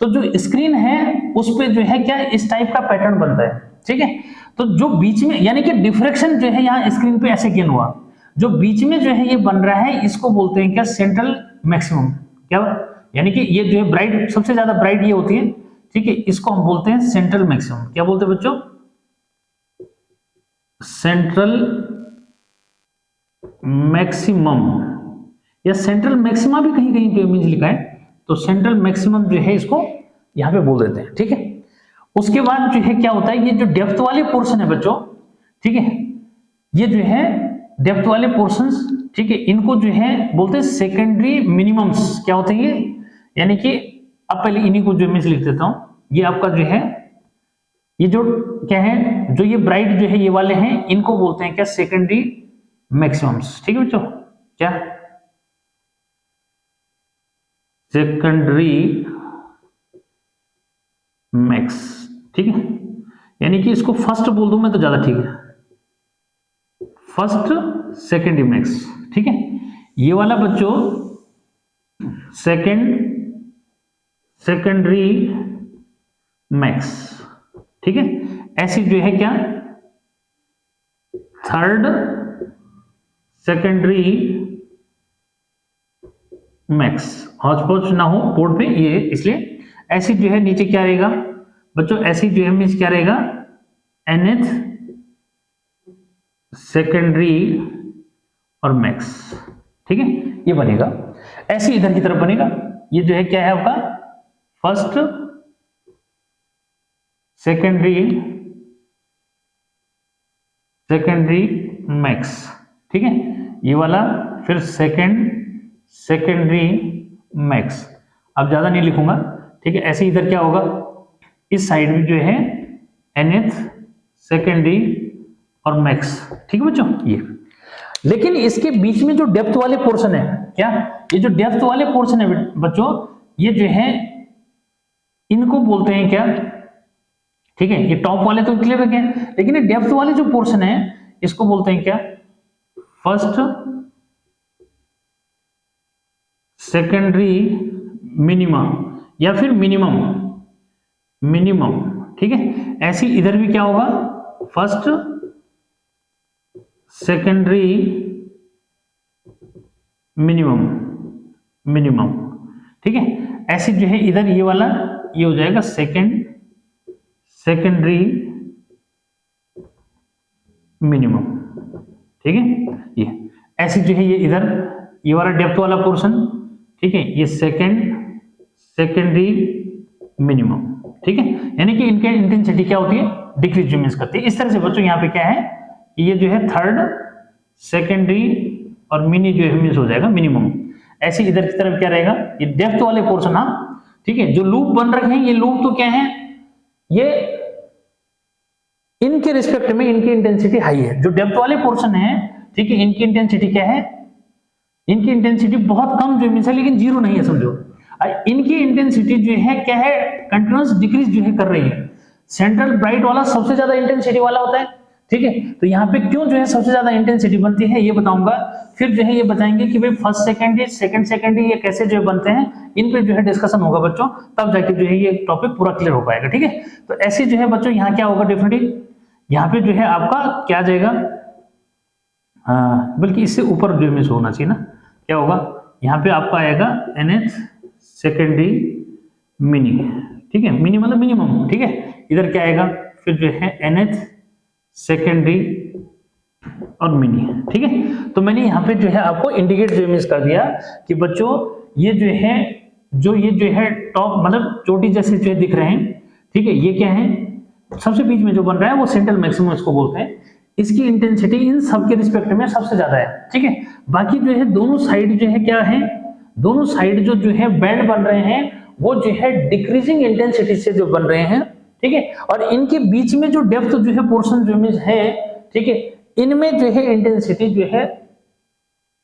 S1: तो जो स्क्रीन है उस पे जो है क्या इस टाइप का पैटर्न बनता है, ठीक है। तो जो बीच में यानी कि डिफ्रेक्शन जो है यहाँ स्क्रीन पे ऐसे गेन हुआ, जो बीच में जो है ये बन रहा है इसको बोलते हैं क्या, सेंट्रल मैक्सिमम। क्या यानी कि ये जो है ब्राइट, सबसे ज्यादा ब्राइट ये होती है, ठीक है, इसको हम बोलते हैं सेंट्रल मैक्सिमम। क्या बोलते हैं बच्चों, सेंट्रल मैक्सिमम, या सेंट्रल मैक्सिमा भी कहीं कहीं पे इमेज लिखा है, तो सेंट्रल मैक्सिमम जो है इसको यहां पे बोल देते हैं, ठीक है। उसके बाद जो है क्या होता है, ये जो डेप्थ वाले पोर्शन है बच्चों, ठीक है, ये जो है डेप्थ वाले पोर्शंस, ठीक है, इनको जो है बोलते हैं सेकेंडरी मिनिमम्स। क्या होते हैं ये, यानी कि अब पहले इन्हीं को जो इमेज लिख देता हूं, ये आपका जो है ये जो क्या है, जो ये ब्राइट जो है ये वाले हैं, इनको बोलते हैं क्या, सेकेंडरी मैक्सिमम्स, ठीक है बच्चों। क्या सेकेंडरी मैक्स, ठीक है, यानी कि इसको फर्स्ट बोल दूं मैं तो ज्यादा ठीक है, फर्स्ट सेकेंडरी मैक्स, ठीक है। ये वाला बच्चों सेकेंडरी मैक्स, ठीक है। ऐसी जो है क्या, थर्ड सेकेंडरी मैक्स, हौच पौच ना हो बोर्ड पे ये, इसलिए ऐसी जो है नीचे क्या रहेगा बच्चों, ऐसी जो है मीन्स क्या रहेगा, nth सेकेंडरी और मैक्स, ठीक है, ये बनेगा ऐसे इधर की तरफ बनेगा। ये जो है क्या है आपका, फर्स्ट सेकेंडरी मैक्स, ठीक है, ये वाला, फिर सेकेंडरी मैक्स। अब ज्यादा नहीं लिखूंगा, ठीक है। ऐसे इधर क्या होगा, इस साइड में जो है nth सेकेंडरी और मैक्स, ठीक है बच्चों ये। लेकिन इसके बीच में जो डेप्थ वाले पोर्शन है, क्या ये जो डेप्थ वाले पोर्शन है बच्चों, ये जो है इनको बोलते हैं क्या, ठीक है, ये टॉप वाले तो क्लियर रखे, लेकिन ये डेप्थ वाले जो पोर्शन है इसको बोलते हैं क्या, फर्स्ट सेकेंडरी मिनिमा या फिर मिनिमम, मिनिमम, ठीक है। ऐसी इधर भी क्या होगा, फर्स्ट सेकेंडरी मिनिमम, मिनिमम, ठीक है। ऐसे जो है इधर ये वाला ये हो जाएगा सेकेंडरी मिनिमम, ठीक है। ये ऐसे जो है ये इधर ये वाला डेप्थ वाला पोर्शन, ठीक है, ये सेकेंडरी मिनिमम, ठीक है। यानी कि इनके इंटेंसिटी क्या होती है, डिक्रीज मींस करती है। इस तरह से बच्चों यहाँ पे क्या है, ये जो है थर्ड सेकेंडरी और मिनी जो है मींस हो जाएगा मिनिमम। ऐसे इधर की तरफ क्या रहेगा, ये डेप्थ वाले पोर्शन, हाँ ठीक है। जो लूप बन रखे हैं ये लूप तो क्या है, ये इनके रिस्पेक्ट में इनकी इंटेंसिटी हाई है। जो डेप्थ वाले पोर्शन है, ठीक है, इनकी इंटेंसिटी क्या है, इनकी इंटेंसिटी बहुत कम जो मींस है, लेकिन जीरो नहीं है समझो। इनकी इंटेंसिटी जो है क्या है, कंटिन्यूअस डिक्रीज जो है कर रही है। सेंट्रल ब्राइट वाला सबसे ज्यादा इंटेंसिटी वाला होता है, ठीक है। तो यहाँ पे क्यों जो है सबसे ज्यादा इंटेंसिटी बनती है ये बताऊंगा। फिर जो है ये बताएंगे कि भाई फर्स्ट सेकेंडरी सेकंड सेकेंडरी ये कैसे जो है बनते हैं, इन पे जो है डिस्कशन होगा बच्चों, तब जाके जो है ये टॉपिक पूरा क्लियर हो पाएगा, ठीक है। तो ऐसे जो है बच्चों यहाँ क्या होगा, डेफिनेटली यहाँ पे जो है आपका क्या आ जाएगा, हाँ बल्कि इससे ऊपर जो मिस होना चाहिए ना, क्या होगा यहाँ पे आपका आएगा NH सेकेंडरी मिनी, ठीक है, मिनी मतलब मिनिमम, ठीक है। इधर क्या आएगा फिर जो है NH सेकेंडरी और मिनी, ठीक है। तो मैंने यहाँ पे जो है आपको इंडिकेट जो मिस कर दिया कि बच्चों ये जो है टॉप मतलब चोटी जैसे जो है दिख रहे हैं, ठीक है। ये क्या है, सबसे बीच में जो बन रहा है वो सेंट्रल मैक्सिमम इसको बोलते हैं। इसकी इंटेंसिटी इन सब के रिस्पेक्ट में सबसे ज्यादा है, ठीक है। बाकी जो है दोनों साइड जो है क्या है, दोनों साइड जो है बैंड बन रहे हैं वो जो है डिक्रीजिंग इंटेंसिटी से जो बन रहे हैं, ठीक है। और इनके बीच में जो डेप्थ जो है पोर्शन जो है, ठीक है, इनमें जो है इंटेंसिटी जो है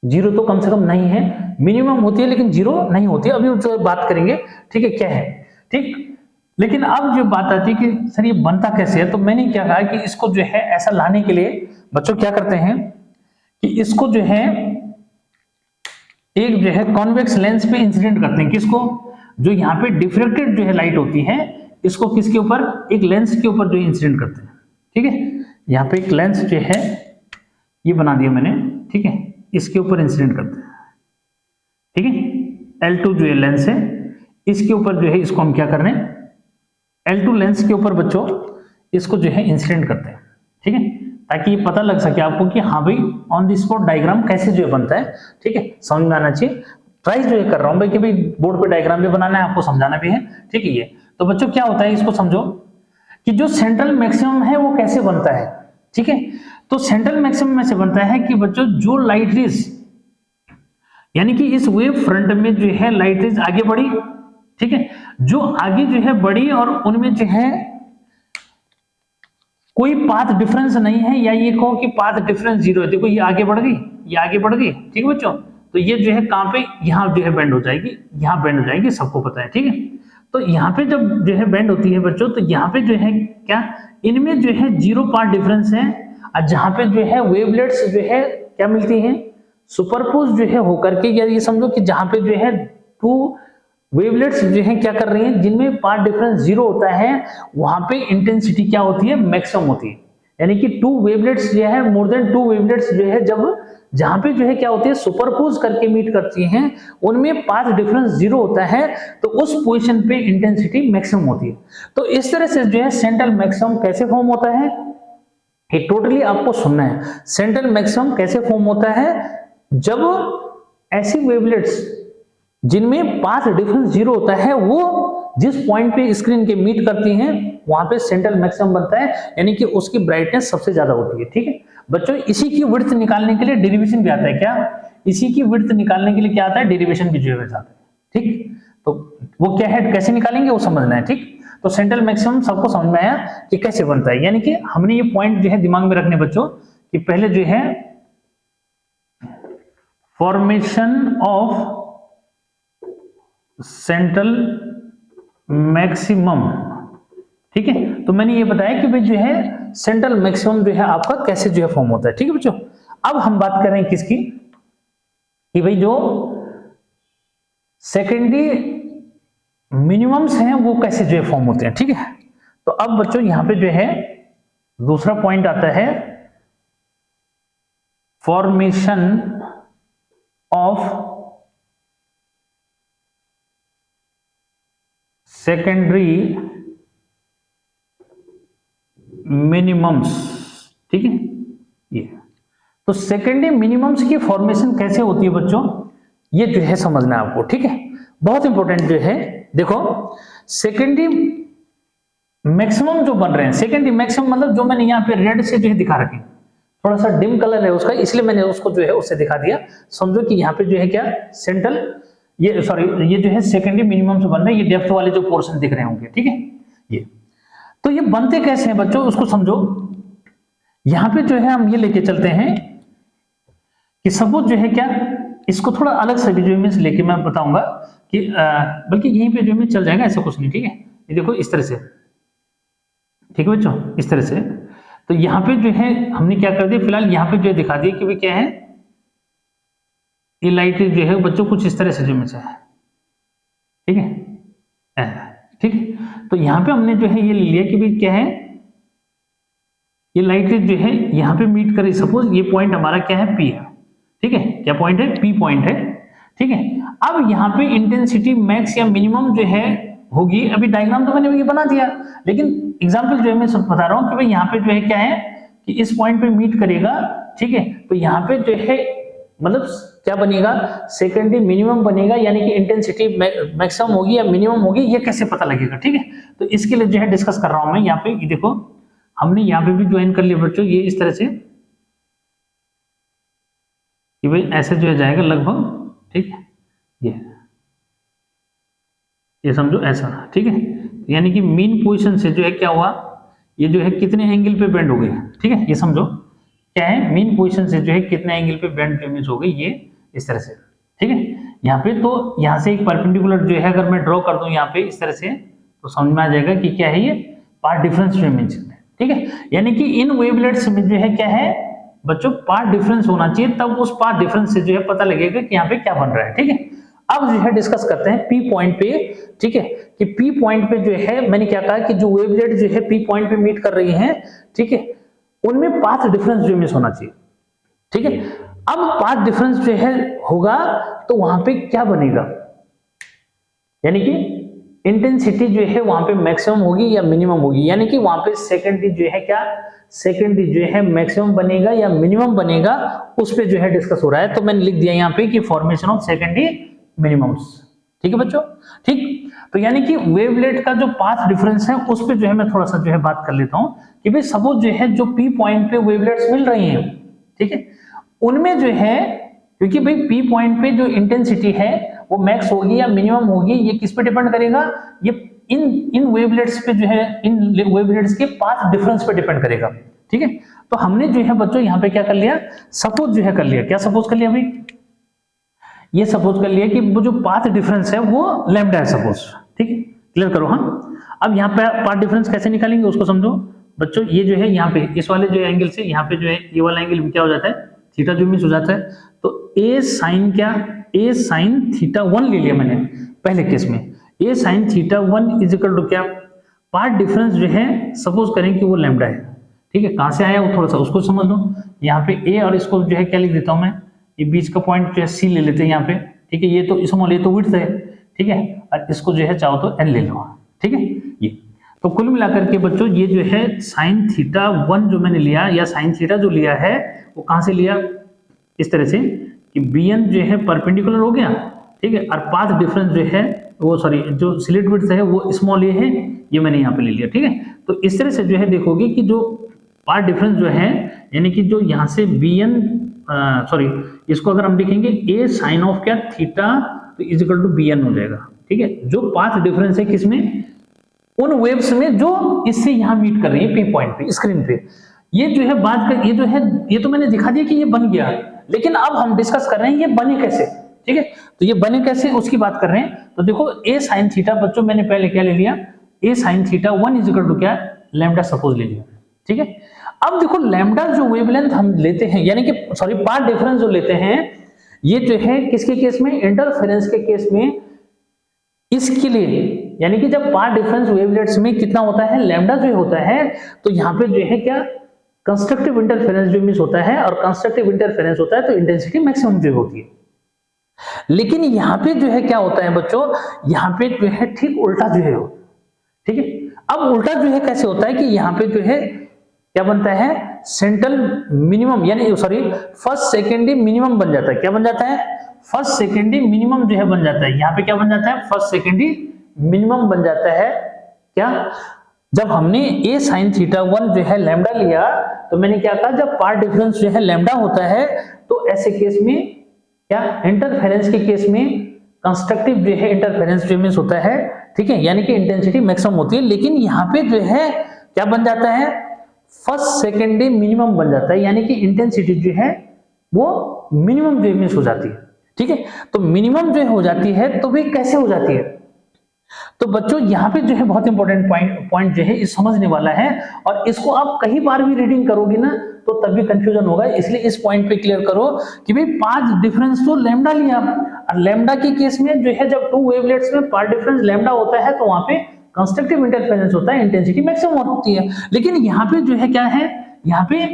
S1: जीरो तो कम से कम नहीं है, मिनिमम होती है लेकिन जीरो नहीं होती है। अभी जो बात करेंगे, ठीक है, क्या है, ठीक। लेकिन अब जो बात आती है कि सर ये बनता कैसे है, तो मैंने क्या कहा कि इसको जो है ऐसा लाने के लिए बच्चों क्या करते हैं कि इसको जो है एक जो है कॉन्वेक्स लेंस पे इंसिडेंट करते हैं। किसको, जो यहाँ पे डिफ्रेक्टेड जो है लाइट होती है, इसको किसके ऊपर, एक लेंस के ऊपर जो इंसिडेंट करते हैं, ठीक है। यहाँ पे एक लेंस जो है ये बना दिया मैंने, ठीक है, इसके ऊपर इंसिडेंट करते हैं, ठीक है। L2 जो है लेंस है, इसके ऊपर जो है इसको हम क्या कर रहे हैं, L2 लेंस के ऊपर बच्चों इसको जो है इंसिडेंट करते हैं, ठीक है, ताकि ये पता लग सके आपको कि हाँ भाई ऑन द स्पॉट डायग्राम कैसे जो है बनता है, ठीक है, समझ में आना चाहिए। ट्राई जो है कर रहा हूं भाई कि भाई बोर्ड पे डायग्राम भी बनाना है, आपको समझाना भी है, ठीक है। ये तो बच्चों क्या होता है, इसको समझो कि जो सेंट्रल मैक्सिमम है वो कैसे बनता है, ठीक है। तो सेंट्रल मैक्सिमम में से बनता है कि बच्चों जो लाइट रेज, यानी कि इस वेव फ्रंट में जो है लाइट रेज आगे बढ़ी, ठीक है, जो आगे जो है बढ़ी और उनमें जो है कोई पाथ डिफरेंस नहीं है, या ये कहो कि पाथ डिफरेंस जीरो है। देखो ये आगे बढ़ गई, ये आगे बढ़ गई, ठीक है बच्चों। तो ये जो है कहां पे, यहां जो है बेंड हो जाएगी, यहां बेंड हो जाएगी, सबको पता है, ठीक है। तो यहाँ पे जब जो है बेंड होती है बच्चों, तो यहाँ पे जो है क्या, इनमें जो है जीरो पाथ डिफरेंस है, और जहां पे जो है वेवलेट्स जो है क्या मिलती है, सुपरपोज जो है होकर के, या ये समझो कि जहां पे जो है टू वेवलेट्स जो है क्या कर रही हैं, जिनमें पाथ डिफरेंस जीरो होता है, वहां पे इंटेंसिटी क्या होती है, मैक्सिमम होती है। यानी कि टू वेवलेट्स जो है, मोर देन टू वेवलेट्स जो है, जब जहां पे जो है क्या होती है, सुपरपोज करके मीट करती हैं, उनमें पाथ डिफरेंस जीरो होता है, तो उस पोजीशन पे इंटेंसिटी मैक्सिमम होती है। तो इस तरह से जो है सेंट्रल मैक्सिमम कैसे फॉर्म होता है, ये टोटली आपको सुनना है। सेंट्रल मैक्सिमम कैसे फॉर्म होता है, जब ऐसी वेवलेट्स जिनमें पाथ डिफरेंस जीरो होता है, वो जिस पॉइंट पे स्क्रीन के मीट करती हैं, वहां पे सेंट्रल मैक्सिमम बनता है, यानी कि उसकी ब्राइटनेस सबसे ज्यादा होती है, ठीक है बच्चों। इसी की विड्थ निकालने के लिए डेरिवेशन भी आता है, क्या, इसी की विड्थ निकालने के लिए क्या आता है, डेरिवेशन भी जो है आता है, ठीक। तो वो क्या है, कैसे निकालेंगे वो समझना है, ठीक। तो सेंट्रल मैक्सिमम सबको समझ में आया कि कैसे बनता है, यानी कि हमने ये पॉइंट जो है दिमाग में रखने बच्चों कि पहले जो है फॉर्मेशन ऑफ सेंट्रल मैक्सिमम, ठीक है। तो मैंने ये बताया कि भाई जो है सेंट्रल मैक्सिमम जो है आपका कैसे जो है फॉर्म होता है, ठीक है बच्चों। अब हम बात कर रहे हैं किसकी, कि भाई जो सेकेंडरी मिनिमम्स हैं वो कैसे जो है फॉर्म होते हैं, ठीक है। तो अब बच्चों यहां पे जो है दूसरा पॉइंट आता है फॉर्मेशन ऑफ सेकेंडरी मिनिमम्स, ठीक है। ये तो सेकेंडरी मिनिमम्स की फॉर्मेशन कैसे होती है बच्चों, ये जो है समझना है आपको, ठीक है। बहुत इंपॉर्टेंट जो है, देखो सेकेंडरी मैक्सिमम जो बन रहे हैं, सेकेंडरी मैक्सिमम मतलब जो मैंने यहाँ पे रेड से जो है दिखा रखे, थोड़ा सा डिम कलर है उसका, इसलिए मैंने उसको जो है उससे दिखा दिया। समझो कि यहाँ पे जो है क्या सेंट्रल, ये सॉरी ये जो है सेकेंडरी मिनिमम से बन रहे हैं, ये डेप्थ वाले जो पोर्शन दिख रहे होंगे, ठीक है। ये तो ये बनते कैसे हैं बच्चों, उसको समझो। यहां पे जो है हम ये लेके चलते हैं कि सपोज जो है क्या, इसको थोड़ा अलग से भी जो है लेके मैं बताऊंगा कि बल्कि यहीं पे जो है चल जाएगा, ऐसा कुछ नहीं, ठीक है। ये देखो इस तरह से, ठीक है बच्चों, इस तरह से। तो यहाँ पे जो है हमने क्या कर दिया, फिलहाल यहाँ पे जो है दिखा दिया कि भाई क्या है, ये लाइट जो है बच्चों कुछ इस तरह से जो है, ठीक है, ठीक है। तो यहाँ पे हमने जो है ये लिया कि भाई क्या है, ये लाइट जो है यहाँ पे मीट करे, सपोज ये पॉइंट हमारा क्या है, पी है, ठीक है। क्या पॉइंट है, पी पॉइंट है, ठीक है। अब यहाँ पे इंटेंसिटी मैक्स या मिनिमम जो है होगी, अभी डायग्राम तो मैंने ये बना दिया, लेकिन एग्जांपल जो है मैं सब बता रहा हूँ कि भाई यहाँ पे जो है क्या है कि इस पॉइंट पे मीट करेगा, ठीक है। तो यहाँ पे जो है मतलब क्या बनेगा, सेकेंडरी मिनिमम बनेगा, यानी कि इंटेंसिटी मैक्सिमम होगी या मिनिमम होगी, ये कैसे पता लगेगा, ठीक है। तो इसके लिए जो है डिस्कस कर रहा हूं मैं यहाँ पे। ये देखो हमने यहाँ पे भी ज्वाइन कर लिया बच्चों, ये इस तरह से कि भाई ऐसे जो है जाएगा लगभग, ठीक है। ये समझो ऐसा, ठीक है। यानी कि मीन पोजीशन से जो है क्या हुआ, ये जो है कितने एंगल पे बेंड हो गई, ठीक है। ये समझो क्या है, मीन पोजीशन से जो है कितने एंगल पे बेंड इमेज हो गई, ये इस तरह से, ठीक है। यहाँ पे तो यहाँ से एक परपेंडिकुलर जो है अगर मैं ड्रॉ कर दूं यहाँ पे इस तरह से, तो समझ में आ जाएगा कि क्या है, ये पार्ट डिफरेंस इमेज, ठीक है। यानी कि इन वेवलेट्स में जो है क्या है बच्चों, पार्ट डिफरेंस होना चाहिए, तब उस पार्ट डिफरेंस से जो है पता लगेगा कि यहाँ पे क्या बन रहा है, ठीक है। अब जो है डिस्कस करते हैं पी पॉइंट पे, ठीक है, कि पी पॉइंट पे जो है मैंने क्या कहा कि जो वेवलेट जो है पी पॉइंट पे मीट कर रही हैं, ठीक है, उनमें पाथ डिफरेंस जो इमेज होना चाहिए, ठीक है। अब पाथ डिफरेंस जो है होगा तो वहां पे क्या बनेगा, यानी कि इंटेंसिटी जो है वहां पे मैक्सिमम होगी या मिनिमम होगी, यानी कि वहां पे सेकेंडरी जो है क्या, सेकेंडरी जो है मैक्सिमम बनेगा या मिनिमम बनेगा, उस पे जो है डिस्कस हो रहा है। तो मैंने लिख दिया यहाँ पे कि फॉर्मेशन ऑफ सेकेंडरी मिनिमम्स, ठीक है बच्चों, ठीक। तो यानी कि वेवलेट का जो पाथ डिफरेंस है उस पे जो है मैं थोड़ा सा जो है बात कर लेता हूं कि भाई सपोज जो है जो पी पॉइंट पे वेवलेट्स मिल रही हैं, ठीक है, उनमें जो है क्योंकि भाई पी पॉइंट पे जो इंटेंसिटी है वो मैक्स होगी या मिनिमम होगी, ये किस पे डिपेंड करेगा, ये इन वेवलेट्स पे जो है, इन वेवलेट्स के पाथ डिफरेंस पे डिपेंड करेगा, ठीक है। तो हमने जो है बच्चों यहाँ पे क्या कर लिया, सपोज जो है कर लिया, क्या सपोज कर लिया भाई, ये सपोज कर लिया कि वो जो पाथ डिफरेंस है वो लैम्डा है सपोज, ठीक है। क्लियर करो, हाँ। अब यहाँ पे पाथ डिफरेंस कैसे निकालेंगे उसको समझो बच्चों। ये जो है यहाँ पे इस वाले जो एंगल से यहाँ पे जो है ये वाला एंगल भी क्या हो जाता है, थीटा जो मिस हो जाता है। तो ए साइन क्या, ए साइन थीटा 1 ले लिया मैंने पहले केस में, A sine theta 1 is equal to क्या, पाथ डिफरेंस जो है सपोज करें कि वो लैम्डा है, ठीक है। कहां से आया वो थोड़ा सा उसको समझ लो। यहाँ पे ए और इसको जो है क्या लिख देता हूं मैं, ये बीच का पॉइंट जो है सी ले लेते हैं यहाँ पे, ठीक है। ये तो स्मॉल, ये तो विड्थ है, ठीक है, और इसको जो है चाहो तो एन ले लो, ठीक है। ये तो कुल मिलाकर के बच्चों ये जो है साइन थीटा 1 जो मैंने लिया या साइन थीटा जो लिया है वो कहां से लिया, इस तरह से कि bn जो है परपेंडिकुलर हो गया, ठीक है, और पाथ डिफरेंस जो है वो सॉरी जो स्लिट विड्थ है वो स्मॉल ए है, ये मैंने यहाँ पे ले लिया, ठीक है। तो इस तरह से जो है देखोगे कि जो पाथ डिफरेंस जो है यानी कि जो यहाँ से bn सॉरी इसको अगर हम लिखेंगे ए साइन ऑफ क्या थीटा तो इज इक्वल टू bn हो जाएगा, ठीक है। जो पाथ डिफरेंस है किसमें, उन वेव्स में जो इससे यहाँ मीट कर रही है पी पॉइंट पे स्क्रीन पे। ये जो है बात कर, ये जो है ये तो मैंने दिखा दिया कि ये बन गया, लेकिन अब हम डिस्कस कर रहे हैं ये बने कैसे, ठीक है। तो ये बने कैसे उसकी बात कर रहे हैं। तो देखो ए साइन थीटा बच्चों मैंने पहले क्या ले लिया, A sine theta 1 is equal to क्या लैम्डा सपोज ले लिया, ठीक है। अब देखो लैम्डा जो वेवलेंथ हम लेते हैं यानी कि सॉरी पाथ डिफरेंस जो लेते हैं, ये जो है किसके केस में, इंटरफेरेंस के केस में इसके लिए यानी कि जब पाथ डिफरेंस वेवलेट्स में कितना होता है, लैम्डा जो होता है, तो यहाँ पे जो है क्या कंस्ट्रक्टिव इंटरफेरेंस जो मिस होता है, और कंस्ट्रक्टिव इंटरफेरेंस होता है तो इंटेंसिटी मैक्सिमम जो होती है। लेकिन यहाँ पे जो है क्या होता है बच्चों, यहाँ पे जो है ठीक उल्टा जो है, ठीक है। अब उल्टा जो है कैसे होता है कि यहाँ पे जो है क्या बनता है, सेंट्रल मिनिमम यानी सॉरी फर्स्ट सेकेंडरी मिनिमम बन जाता है। क्या बन जाता है, फर्स्ट सेकेंडरी मिनिमम जो है बन जाता है। यहाँ पे क्या बन जाता है, फर्स्ट सेकेंडरी मिनिमम बन जाता है। क्या, जब हमने a sin θ1 जो है लैम्डा लिया तो मैंने क्या कहा, जब पार्ट डिफरेंस जो है लैम्डा होता है तो ऐसे केस में क्या, इंटरफेरेंस के केस में कंस्ट्रक्टिव जो है इंटरफेरेंस जो मिस होता है, ठीक है, यानी कि इंटेंसिटी मैक्सिमम होती है। लेकिन यहाँ पे जो है क्या बन जाता है, फर्स्ट सेकेंडरी मिनिमम बन जाता है, यानी कि इंटेंसिटी जो है वो मिनिमम जो मिस हो जाती है, ठीक है। तो मिनिमम जो हो जाती है तो वे कैसे हो जाती है, तो बच्चों यहाँ पे जो है बहुत इंपॉर्टेंट पॉइंट जो है इस समझने वाला है, और इसको आप कई बार भी रीडिंग करोगे ना तो तब भी कंफ्यूजन होगा। इसलिए इस पॉइंट पे क्लियर करो कि भाई पाथ डिफरेंस तो लैम्डा लिया, और लैम्डा के केस में जो है जब टू वेवलेट्स में पाथ डिफरेंस लैम्डा होता है तो वहां पे कंस्ट्रक्टिव इंटरफेरेंस होता है, इंटेंसिटी मैक्सिमम होती है। लेकिन यहाँ पे जो है क्या है, यहाँ पे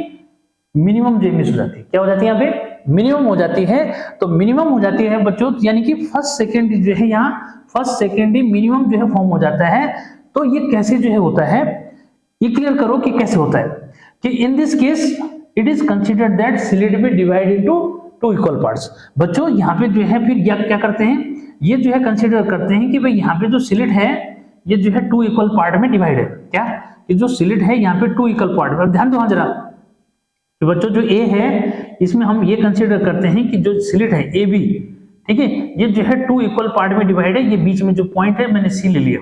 S1: मिनिमम जो मिस हो जाती है। क्या हो जाती है, यहाँ पे मिनिमम हो जाती है। तो मिनिमम हो जाती है बच्चों, यानी कि फर्स्ट सेकेंडरी जो है यहाँ फर्स्ट सेकेंडरी मिनिमम जो है फॉर्म हो जाता है। तो ये कैसे जो है होता है, ये क्लियर करो कि कैसे होता है कि in this case it is considered that slit be divided into two equal parts. बच्चों यहाँ पे जो है फिर क्या करते हैं, ये जो है कंसिडर करते हैं कि भाई यहाँ पे जो स्लिट है ये जो है टू इक्वल पार्ट में डिवाइड है। क्या, ये जो स्लिट है यहाँ पे टू इक्वल पार्ट में, ध्यान दो हाँ जरा कि बच्चों जो ए है इसमें हम ये कंसिडर करते हैं कि जो स्लिट है ए बी, ठीक है, ये जो है टू इक्वल पार्ट में डिवाइड है। ये बीच में जो पॉइंट है मैंने सी ले लिया,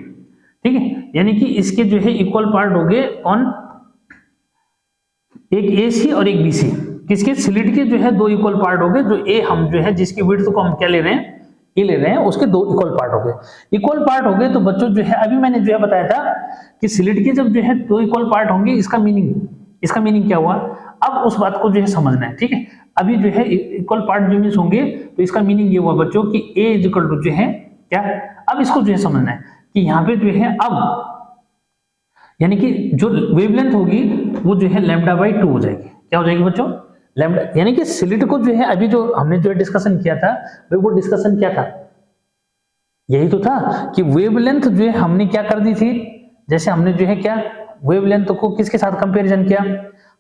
S1: ठीक है, यानी कि इसके जो है इक्वल पार्ट हो गए कौन, एक ए सी और एक बी सी। किसके, स्लिट के जो है दो इक्वल पार्ट हो गए, जो ए हम जो है जिसकी विड्थ को हम क्या ले रहे हैं, ए ले रहे हैं, उसके दो इक्वल पार्ट हो गए। इक्वल पार्ट हो गए तो बच्चों जो है अभी मैंने जो है बताया था कि स्लिट के जब जो है दो इक्वल पार्ट होंगे, इसका मीनिंग क्या हुआ, अब उस बात को जो है समझना है, ठीक है। अभी जो है इक्वल पार्ट जो मिस होंगे तो इसका मीनिंग ये हुआ बच्चों कि a इज इक्वल टू जो है क्या, अब इसको जो है समझना है कि यहाँ पे जो है अब यानी कि जो वेवलेंथ होगी वो जो है लैम्डा बाई 2 हो जाएगी। क्या हो जाएगी बच्चों, लैम्डा, यानी कि स्लिट को जो है अभी जो हमने जो है डिस्कशन किया था वो डिस्कशन क्या था, यही तो था कि वेवलेंथ जो है हमने क्या कर दी थी, जैसे हमने जो है क्या वेवलेंथ को किसके साथ कंपैरिजन किया,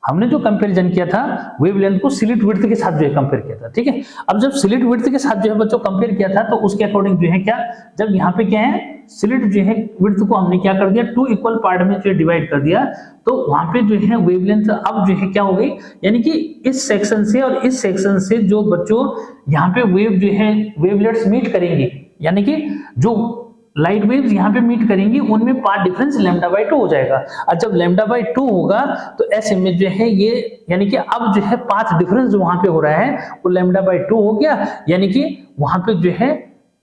S1: हमने जो कंपैरिजन किया था वेवलेंथ को स्लिट विड्थ के साथ जो है कंपेयर किया था, ठीक है। अब जब स्लिट विड्थ के साथ जो है बच्चों कंपेयर किया था तो उसके अकॉर्डिंग जो है क्या, जब यहाँ पे क्या है स्लिट जो है विड्थ को हमने क्या कर दिया, टू इक्वल पार्ट में जो है डिवाइड कर दिया, तो वहां पे जो है वेवलेंथ अब जो है क्या हो गई, यानी कि इस सेक्शन से और इस सेक्शन से जो बच्चों यहाँ पे वेव जो है वेवलेट्स मीट करेंगी, यानी कि जो लाइट वेव्स यहाँ पे मीट करेंगी उनमें पाथ डिफरेंस लैम्डा बाई 2 हो जाएगा। और जब लैम्डा बाई 2 होगा तो ऐसे में जो है ये यानी कि अब जो है पाथ डिफरेंस जो वहां पे हो रहा है वो लैम्डा बाई 2 हो गया, यानी कि वहां पे जो है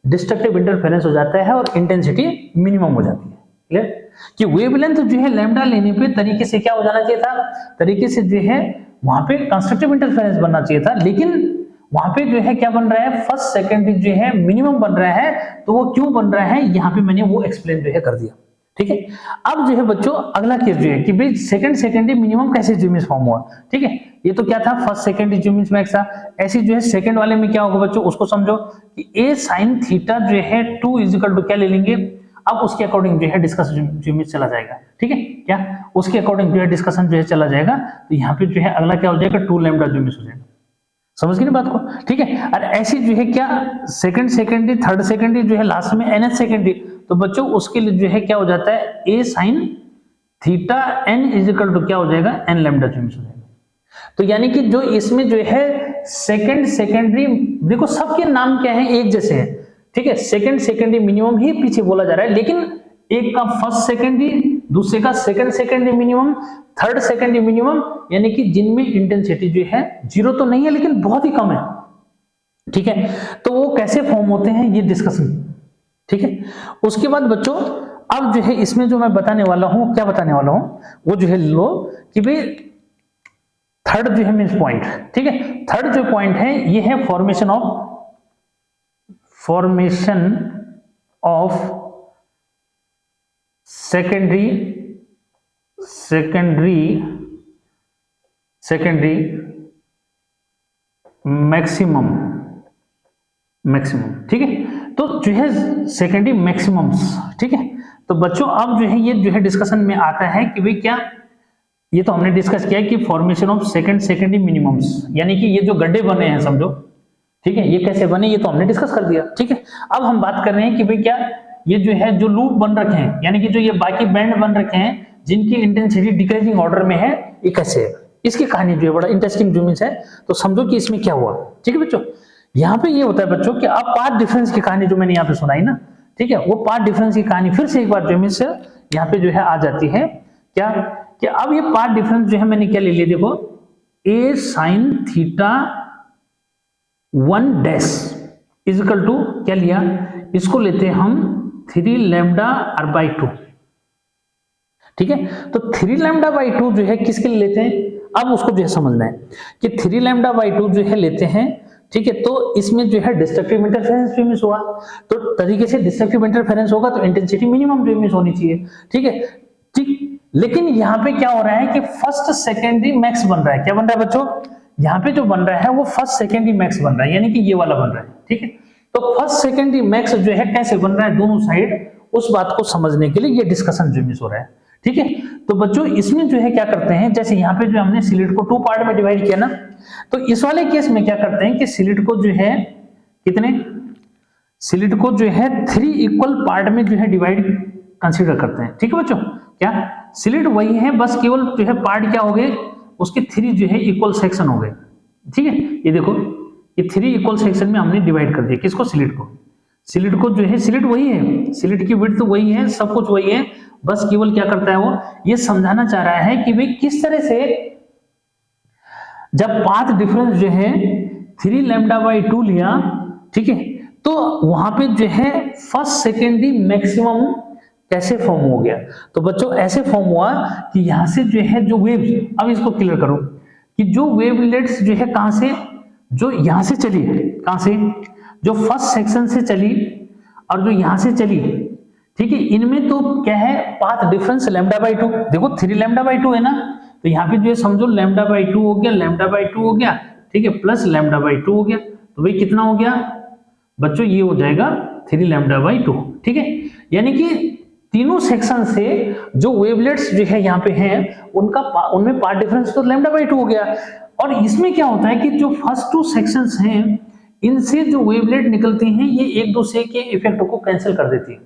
S1: डिस्ट्रक्टिव इंटरफेरेंस हो जाता है और इंटेंसिटी मिनिमम हो जाती है। क्लियर कि वेवलेंथ जो है लैम्डा लेने पे तरीके से क्या हो जाना चाहिए था, तरीके से जो है वहां पे कंस्ट्रक्टिव इंटरफेरेंस बनना चाहिए था, लेकिन वहां पे जो है क्या बन रहा है, फर्स्ट सेकेंडरी जो है मिनिमम बन रहा है। तो वो क्यों बन रहा है यहाँ पे मैंने वो एक्सप्लेन जो है कर दिया, ठीक है। अब जो है बच्चों अगला केस जो है कि भाई सेकंड सेकेंडरी मिनिमम कैसे जिमिस फॉर्म हुआ, ठीक है। ये तो क्या था फर्स्ट सेकेंडरी जिमिस मैक्स था, ऐसे जो है सेकंड वाले में क्या होगा बच्चों उसको समझो कि a sin थीटा जो है 2 इज इक्वल टू क्या ले लेंगे, अब उसके अकॉर्डिंग जो है डिस्कशन जिमिस चला जाएगा, ठीक है, क्या उसके अकॉर्डिंग जो है डिस्कशन जो है चला जाएगा। तो यहाँ पे जो है अगला क्या हो जाएगा 2 लैम्डा जिमिस हो जाएगा, समझ गए ना बात को, ठीक है। और ऐसी जो है क्या सेकंड सेकेंडरी थर्ड सेकेंडरी जो है लास्ट में nth सेकेंडरी, तो बच्चों उसके लिए जो है क्या हो जाता है a sin theta n is equal to क्या हो जाएगा n लैम्डा जिमिस हो जाएगा। तो यानी कि जो इसमें जो है सेकंड सेकेंडरी, देखो सबके नाम क्या है एक जैसे हैं, ठीक है, सेकंड सेकेंडरी मिनिमम ही पीछे बोला जा रहा है, लेकिन एक का फर्स्ट सेकेंडरी, दूसरे का second secondary minimum, third secondary minimum, यानी कि जिनमें इंटेंसिटी जो है जीरो तो नहीं है लेकिन बहुत ही कम है, ठीक है। तो वो कैसे फॉर्म होते हैं ये डिस्कशन, ठीक है। उसके बाद बच्चों अब जो है इसमें जो मैं बताने वाला हूं, क्या बताने वाला हूं वो जो है लो कि भाई थर्ड जो है मींस पॉइंट, ठीक है। थर्ड जो पॉइंट है ये है फॉर्मेशन ऑफ सेकेंडरी मैक्सिमम, ठीक है। तो जो है सेकेंडरी मैक्सिमम्स, ठीक है। तो बच्चों अब जो है ये जो है डिस्कशन में आता है कि भाई क्या, ये तो हमने डिस्कस किया कि फॉर्मेशन ऑफ सेकेंडरी मिनिमम्स, यानी कि ये जो गड्ढे बने हैं समझो, ठीक है, ये कैसे बने ये तो हमने डिस्कस कर दिया, ठीक है। अब हम बात कर रहे हैं कि भाई क्या ये जो है जो लूप बन रखे हैं, यानी कि जो ये बाकी बैंड बन रखे हैं जिनकी इंटेंसिटी डिक्रीजिंग ऑर्डर में है, ये कैसे है, इसकी कहानी जो है बड़ा इंटरेस्टिंग जो मीन्स है। तो समझो कि इसमें क्या हुआ, ठीक है बच्चों। यहाँ पे ये होता है बच्चों कि अब पाथ डिफरेंस की कहानी जो मैंने यहाँ पे सुनाई ना, ठीक है, वो पाथ डिफरेंस की कहानी फिर से एक बार जो मीन्स यहाँ पे जो है आ जाती है क्या, कि अब ये पाथ डिफरेंस जो है मैंने क्या ले लिया, देखो a sin theta 1 dash is equal to क्या लिया, इसको लेते हैं हम 3 लैम्डा r बाई 2, ठीक है। तो 3 लैम्डा बाई 2 जो है किसके लिए लेते हैं, अब उसको जो है समझना है कि 3 लैम्डा बाई 2 जो है लेते हैं, ठीक है। तो इसमें जो है डिस्ट्रक्टिव इंटरफेरेंस भी मिस हुआ, तो तरीके से डिस्ट्रक्टिव इंटरफेरेंस होगा तो इंटेंसिटी मिनिमम जो मिस होनी चाहिए, ठीक है, ठीक। लेकिन यहाँ पे क्या हो रहा है कि फर्स्ट सेकेंडरी मैक्स बन रहा है, क्या बन रहा है बच्चों, यहाँ पे जो बन रहा है वो फर्स्ट सेकेंडरी मैक्स बन रहा है, यानी कि ये वाला बन रहा है, ठीक है। तो फर्स्ट सेकेंडरी मैक्स जो है कैसे बन रहा है दोनों साइड, उस बात को समझने के लिए ये डिस्कशन जो मिस हो रहा है, ठीक है। तो बच्चों इसमें जो है क्या करते हैं, जैसे यहाँ पे जो हमने सिलिट को 2 पार्ट में डिवाइड किया ना, तो इस वाले केस में क्या करते हैं कि सिलिट को जो है कितने, सिलिट को जो है 3 इक्वल पार्ट में जो है डिवाइड कंसीडर करते हैं, ठीक है बच्चों। क्या सिलिट वही है, बस केवल जो है पार्ट क्या हो गए उसके 3 जो है इक्वल सेक्शन हो गए, ठीक है। ये देखो ये 3 इक्वल सेक्शन में हमने डिवाइड कर दिया, किसको, सिलिट को। सिलिट को जो है, सिलिट वही है, सिलिट की विड्थ वही है, सब कुछ वही है, बस केवल क्या करता है वो ये समझाना चाह रहा है कि भाई किस तरह से जब पाथ डिफरेंस जो है 3 लैम्डा बाई 2 लिया, ठीक है, तो वहां पे जो है फर्स्ट सेकेंडरी मैक्सिमम कैसे फॉर्म हो गया। तो बच्चों ऐसे फॉर्म हुआ कि यहां से जो है जो वेव्स, अब इसको क्लियर करो कि जो वेवलेट्स जो है कहां से, जो यहां से चली, कहां से, जो फर्स्ट सेक्शन से चली और जो यहां से चली, ठीक है, इनमें तो क्या है पाथ डिफरेंस लैम्डा बाई 2, देखो 3 लैम्डा बाई 2 है ना, तो यहाँ पे जो है समझो लैम्डा बाई 2 हो गया, लैम्डा बाई 2 हो गया, ठीक है, प्लस लैम्डा बाई 2 हो गया, तो भाई कितना हो गया बच्चों, ये हो जाएगा 3 लैम्डा बाई 2, ठीक है। यानी कि तीनों सेक्शन से जो वेवलेट्स जो है यहाँ पे हैं उनमें पार्ट डिफरेंस तो लैम्डा बाई 2 हो गया। और इसमें क्या होता है कि जो फर्स्ट 2 सेक्शंस हैं इनसे जो वेवलेट निकलती हैं ये एक दूसरे के इफेक्ट को कैंसिल कर देती है,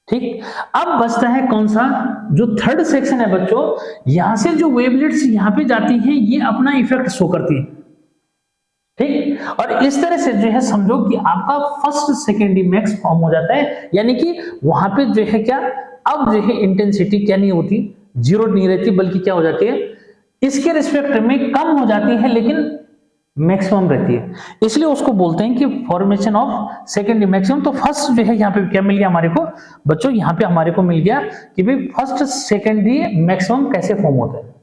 S1: ठीक। अब बचता है कौन सा, जो थर्ड सेक्शन है बच्चों, यहां से जो वेवलेट्स यहाँ पे जाती हैं ये अपना इफेक्ट शो करती है, ठीक। और इस तरह से जो है समझो कि आपका फर्स्ट सेकेंडरी मैक्स फॉर्म हो जाता है, यानी कि वहां पे जो है क्या, अब जो है इंटेंसिटी क्या नहीं होती, 0 नहीं रहती, बल्कि क्या हो जाती है इसके रिस्पेक्ट में कम हो जाती है, लेकिन मैक्सिमम रहती है, इसलिए उसको बोलते हैं कि फॉर्मेशन ऑफ सेकेंडरी मैक्सिमम। तो फर्स्ट जो है यहाँ पे क्या मिल गया हमारे को बच्चों, यहाँ पे हमारे को मिल गया कि भाई फर्स्ट सेकेंडरी मैक्सिमम कैसे फॉर्म होता है,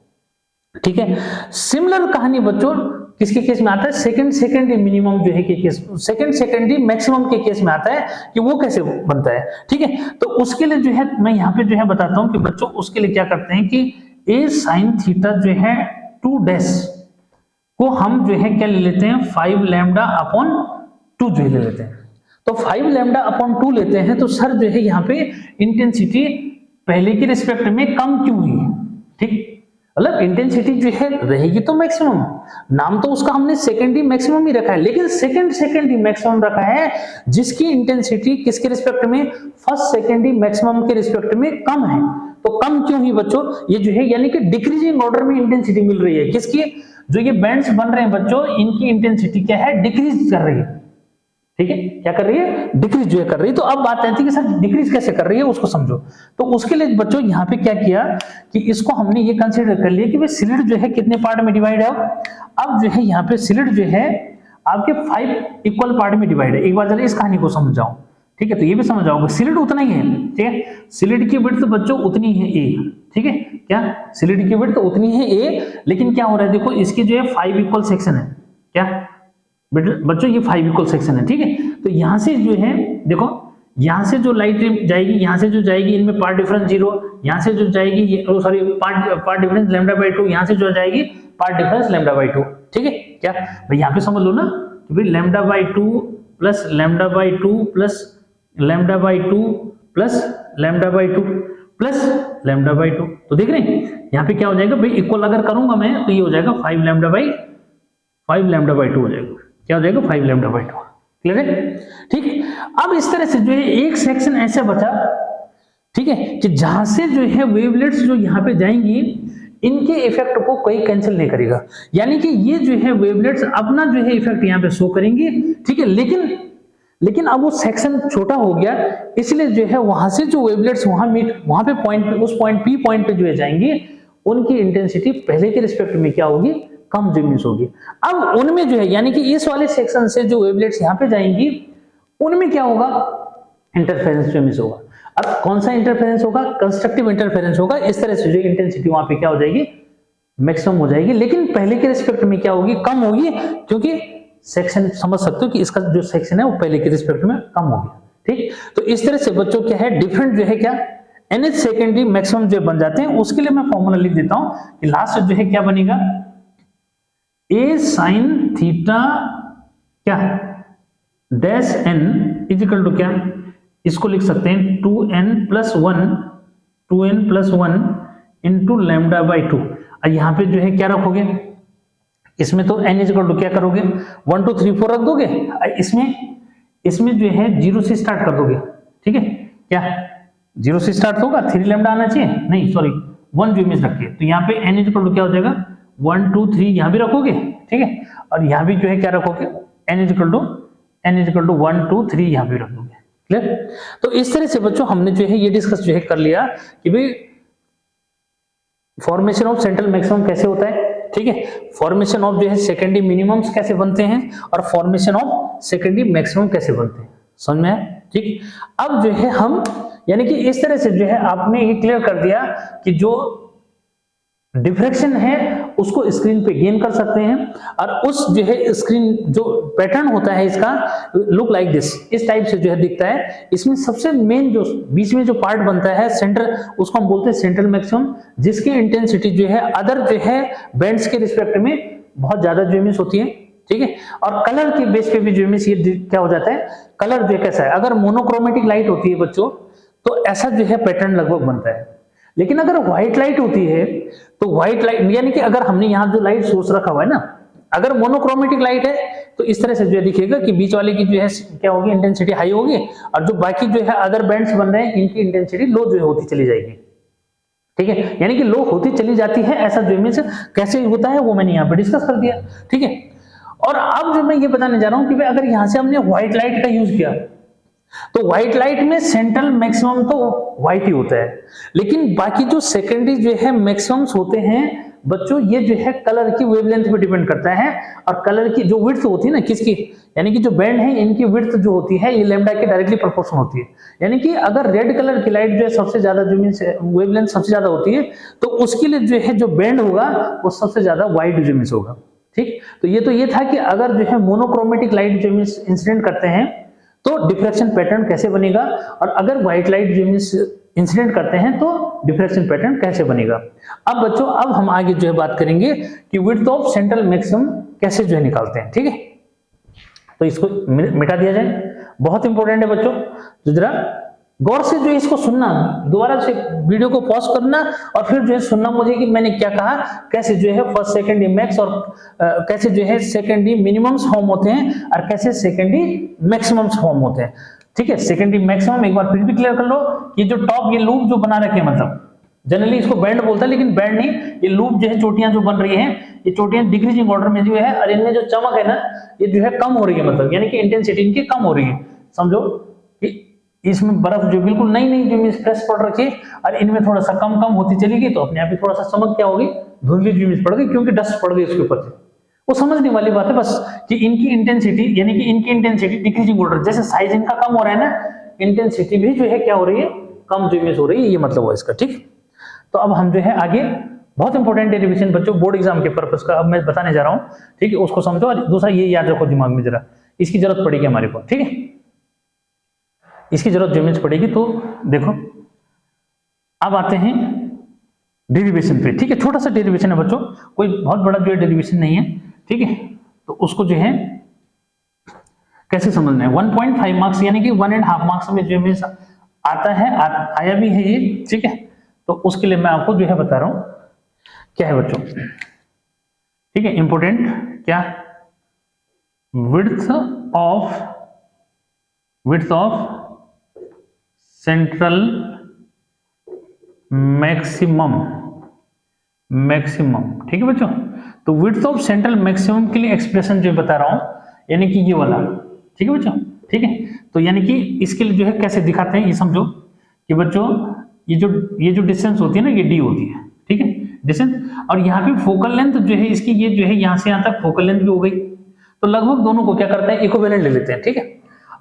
S1: ठीक है। सिमिलर कहानी बच्चों किसके केस में आता है, सेकेंडरी मिनिमम जो है के केस, सेकेंडरी मैक्सिमम के केस में आता है कि वो कैसे बनता है, ठीक है। तो उसके लिए जो है मैं यहाँ पे जो है बताता हूँ कि बच्चों उसके लिए क्या करते हैं कि a sin थीटा जो है 2 डैश को हम जो है क्या ले लेते हैं 5 लैम्डा अपॉन 2 जो ले लेते हैं। तो 5 लैम्डा अपॉन 2 लेते हैं तो सर जो है यहाँ पे इंटेंसिटी पहले के रिस्पेक्ट में कम क्यों हुई, ठीक, मतलब इंटेंसिटी जो है रहेगी तो मैक्सिमम, नाम तो उसका हमने सेकेंडरी मैक्सिमम ही रखा है, लेकिन सेकेंडरी मैक्सिमम रखा है जिसकी इंटेंसिटी किसके रिस्पेक्ट में, फर्स्ट सेकेंडरी मैक्सिमम के रिस्पेक्ट में कम है। तो कम क्यों हुई बच्चों, ये जो है यानी कि डिक्रीजिंग ऑर्डर में इंटेंसिटी मिल रही है, किसकी, जो ये बैंड्स बन रहे हैं बच्चों इनकी इंटेंसिटी क्या है, डिक्रीज कर रही है, ठीक है, क्या कर रही है, डिक्रीज जो है कर रही है। तो अब बात आती है कि सर डिक्रीज कैसे कर रही है उसको समझो। तो उसके लिए बच्चों यहाँ पे क्या किया कि इसको हमने ये कंसीडर कर लिया कि भाई सिलिट जो है कितने पार्ट में डिवाइड है। अब जो है यहाँ पे सिलिट जो है आपके 5 इक्वल पार्ट में डिवाइड है। एक बार जरा इस कहानी को समझ जाओ, ठीक है, तो ये भी समझ जाओगे सिलिट उतना ही है, ठीक है, सिलिट की विड्थ बच्चों उतनी है ए, ठीक है, क्या सिलिट की विड्थ उतनी है ए, लेकिन क्या हो रहा है देखो इसके जो है 5 इक्वल सेक्शन है, क्या बच्चों ये 5 इक्वल सेक्शन है, ठीक है। तो यहां से जो है देखो यहां से जो लाइट जाएगी, यहां से जो जाएगी, इनमें पार्ट डिफरेंस 0, यहां से जो जाएगी ये सॉरी पार्ट डिफरेंस λ/2, यहां से जो जाएगी पार्ट डिफरेंस λ/2। ठीक है क्या भाई, यहां पे समझ लो ना कि भाई λ/2 प्लस λ/2 प्लस λ/2 प्लस λ/2 प्लस λ/2, तो देख रहे हैं यहाँ पे क्या हो जाएगा भाई, इक्वल अगर करूंगा मैं तो ये हो जाएगा 5λ/2 हो जाएगा। क्या हो जाएगा 5λ/2। क्लियर है? ठीक। अब इस तरह से जो है एक सेक्शन ऐसे बचा, ठीक है, कि जहां से जो है वेवलेट्स जो यहाँ पे जाएंगी इनके इफेक्ट को कोई कैंसिल नहीं करेगा, यानी कि ये जो है वेवलेट्स अपना जो है इफेक्ट यहाँ पे शो करेंगी। ठीक है, लेकिन अब वो सेक्शन छोटा हो गया, इसलिए जो है वहां से जो वेवलेट्स वहां पे पॉइंट पे, उस पॉइंट पी पॉइंट पे जो है जाएंगी, उनकी इंटेंसिटी पहले के रिस्पेक्ट में क्या होगी, कम जो मिस होगी। अब उनमें जो है यानी कि इस वाले सेक्शन से जो वेवलेट्स यहाँ पे जाएंगी उनमें क्या होगा, इंटरफेरेंस जो मिस होगा। अब कौन सा इंटरफेरेंस होगा, कंस्ट्रक्टिव इंटरफेरेंस होगा। इस तरह से जो इंटेंसिटी वहां पे क्या हो जाएगी, मैक्सिमम हो जाएगी, लेकिन पहले के रिस्पेक्ट में क्या होगी, कम होगी, क्योंकि सेक्शन समझ सकते हो कि इसका जो सेक्शन है वो पहले के रिस्पेक्ट में कम हो गया। ठीक, तो इस तरह से बच्चों क्या है, डिफरेंट जो है क्या nth सेकेंडरी मैक्सिमम जो बन जाते हैं। उसके लिए मैं फॉर्मूला लिख देता हूं कि लास्ट जो है क्या बनेगा, a sin थीटा क्या डैश n इजिकल टू क्या, इसको लिख सकते हैं 2n प्लस 1 इंटू λ/2। और यहाँ पे जो है क्या रखोगे, इसमें तो n इजिकल टू क्या करोगे, 1 2 3 4 रख दोगे, इसमें जो है 0 से स्टार्ट कर दोगे। ठीक है, क्या 0 से स्टार्ट होगा, 3 लैम्डा आना चाहिए, नहीं सॉरी 1 जो मिस रखिए, तो यहाँ पे n इजिकल टू क्या हो जाएगा 1 2 3 यहाँ भी रखोगे। ठीक है, और यहाँ भी जो है क्या रखोगे, n इजिकल टू 1 2 3 यहाँ भी रख दोगे। क्लियर? तो इस तरह से बच्चों हमने जो है ये डिस्कस जो है कर लिया कि भाई फॉर्मेशन ऑफ सेंट्रल मैक्सिमम कैसे होता है। ठीक है, फॉर्मेशन ऑफ जो है सेकेंडरी मिनिमम्स कैसे बनते हैं और फॉर्मेशन ऑफ सेकेंडरी मैक्सिमम कैसे बनते हैं, समझ में आया? ठीक, अब जो है हम यानी कि इस तरह से जो है आपने ये क्लियर कर दिया कि जो डिफ्रैक्शन है उसको स्क्रीन पे गेन कर सकते हैं, और उस जो है स्क्रीन जो पैटर्न होता है इसका लुक लाइक दिस, इस टाइप से जो है दिखता है। इसमें सबसे मेन जो बीच में जो पार्ट बनता है सेंटर, उसको हम बोलते हैं सेंट्रल मैक्सिमम, जिसकी इंटेंसिटी जो है अदर जो है बैंड्स के रिस्पेक्ट में बहुत ज्यादा जो मिस होती है। ठीक है, और कलर के बेस पे भी जो मिस ये क्या हो जाता है, कलर जो कैसा है, अगर मोनोक्रोमेटिक लाइट होती है बच्चों तो ऐसा जो है पैटर्न लगभग बनता है, लेकिन अगर व्हाइट लाइट होती है तो व्हाइट लाइट यानी कि अगर हमने यहाँ जो लाइट सोर्स रखा हुआ है ना, अगर मोनोक्रोमेटिक लाइट है तो इस तरह से जो है दिखेगा कि बीच वाले की जो है क्या होगी, इंटेंसिटी हाई होगी, और जो बाकी जो है अदर बैंड्स बन रहे हैं इनकी इंटेंसिटी लो जो है होती चली जाएगी। ठीक है, यानी कि लो होती चली जाती है। ऐसा जो इमेज कैसे होता है वो मैंने यहाँ पे डिस्कस कर दिया। ठीक है, और अब जो मैं ये बताने जा रहा हूँ कि भाई अगर यहाँ से हमने व्हाइट लाइट का यूज किया तो व्हाइट लाइट में सेंट्रल मैक्सिमम तो व्हाइट ही होता है, लेकिन बाकी जो सेकेंडरी जो है मैक्सिमम्स होते हैं बच्चों, ये जो है कलर की वेवलेंथ पे डिपेंड करता है, और कलर की जो विड्थ होती है ना किसकी, यानी कि जो बैंड है इनकी विड्थ जो होती है ये लैम्डा के डायरेक्टली प्रोपोर्शनल होती है। यानी कि अगर रेड कलर की लाइट जो है सबसे ज्यादा जो मींस वेवलेंथ सबसे ज्यादा होती है तो उसके लिए जो है जो बैंड होगा वो सबसे ज्यादा वाइड जो मींस होगा। ठीक, तो ये था कि अगर जो है मोनोक्रोमेटिक लाइट जो मींस इंसिडेंट करते हैं तो डिफ्रैक्शन पैटर्न कैसे बनेगा, और अगर व्हाइट लाइट जो मींस इंसिडेंट करते हैं तो डिफ्रैक्शन पैटर्न कैसे बनेगा। अब बच्चों अब हम आगे जो है बात करेंगे कि विड्थ ऑफ सेंट्रल मैक्सिमम कैसे जो है निकालते हैं। ठीक है, तो इसको मिटा दिया जाए, बहुत इंपॉर्टेंट है बच्चों, तो जरा गौर से जो है इसको सुनना, दोबारा से वीडियो को पॉज करना और फिर जो है सुनना मुझे कि मैंने क्या कहा, कैसे जो है फर्स्ट सेकेंडरी मैक्स और कैसे जो है सेकेंडरी मिनिमम्स फॉर्म होते हैं और कैसे सेकेंडरी मैक्सिमम्स फॉर्म होते हैं। ठीक है, सेकेंडरी मैक्सिमम एक बार फिर भी क्लियर कर लो, ये जो टॉप ये लूप जो बना रखे हैं, मतलब जनरली इसको बैंड बोलता है लेकिन बैंड नहीं, ये लूप जो है चोटियां जो बन रही हैं ये चोटियां डिक्रीजिंग ऑर्डर में जो है, और इनमें जो चमक है ना ये जो है कम हो रही है, मतलब यानी कि इंटेंसिटी इनकी कम हो रही है। समझो कि इसमें बर्फ जो बिल्कुल नई नई जो फ्रेश पड़ रखी है और इनमें थोड़ा सा कम कम होती चली गई तो अपने आप ही थोड़ा सा चमक क्या होगी, धुंधली जो पड़ गई क्योंकि डस्ट पड़ गई उसके ऊपर से। वो समझने वाली बात है बस कि इनकी इंटेंसिटी यानी कि इनकी इंटेंसिटी डिक्रीजिंग ऑर्डर, जैसे साइज इनका कम हो रहा है ना, इंटेंसिटी भी जो है क्या हो रही है, कम जो इमेज हो रही है, ये मतलब हुआ इसका। ठीक, तो अब हम जो है आगे बहुत इंपॉर्टेंट है रिविजन बच्चों, बोर्ड एग्जाम के पर्पस का अब मैं बताने जा रहा हूँ। ठीक है, उसको समझो और दूसरा ये याद रखो दिमाग में जरा, इसकी जरूरत पड़ेगी हमारे को। ठीक है, इसकी जरूरत जो इमेज पड़ेगी। तो देखो अब आते हैं डेरिवेशन पे, ठीक है। छोटा सा डेरिवेशन है बच्चों, कोई बहुत बड़ा जो है डेरिवेशन नहीं है, ठीक है। तो उसको जो है कैसे समझना है, 1.5 मार्क्स यानी कि 1.5 मार्क्स में जो इमेज आता है, आया भी है ये, ठीक है। तो उसके लिए मैं आपको जो है बता रहा हूं क्या है बच्चों, ठीक है। इंपोर्टेंट क्या, विड्थ ऑफ सेंट्रल मैक्सिमम, ठीक है बच्चों। तो विड्थ ऑफ सेंट्रल मैक्सिमम के लिए एक्सप्रेशन जो बता रहा हूं, यानी कि ये वाला, ठीक है बच्चों, ठीक है। तो यानी कि इसके लिए जो है कैसे दिखाते हैं ये समझो कि बच्चों ये जो डिस्टेंस होती है ना, ये डी होती है, ठीक है, डिस्टेंस। और यहाँ पे फोकल लेंथ जो है इसकी, ये जो है यहाँ से यहाँ तक फोकल लेंथ भी हो गई। तो लगभग दोनों को क्या करते हैं, इक्विवेलेंट ले लेते हैं, ठीक है।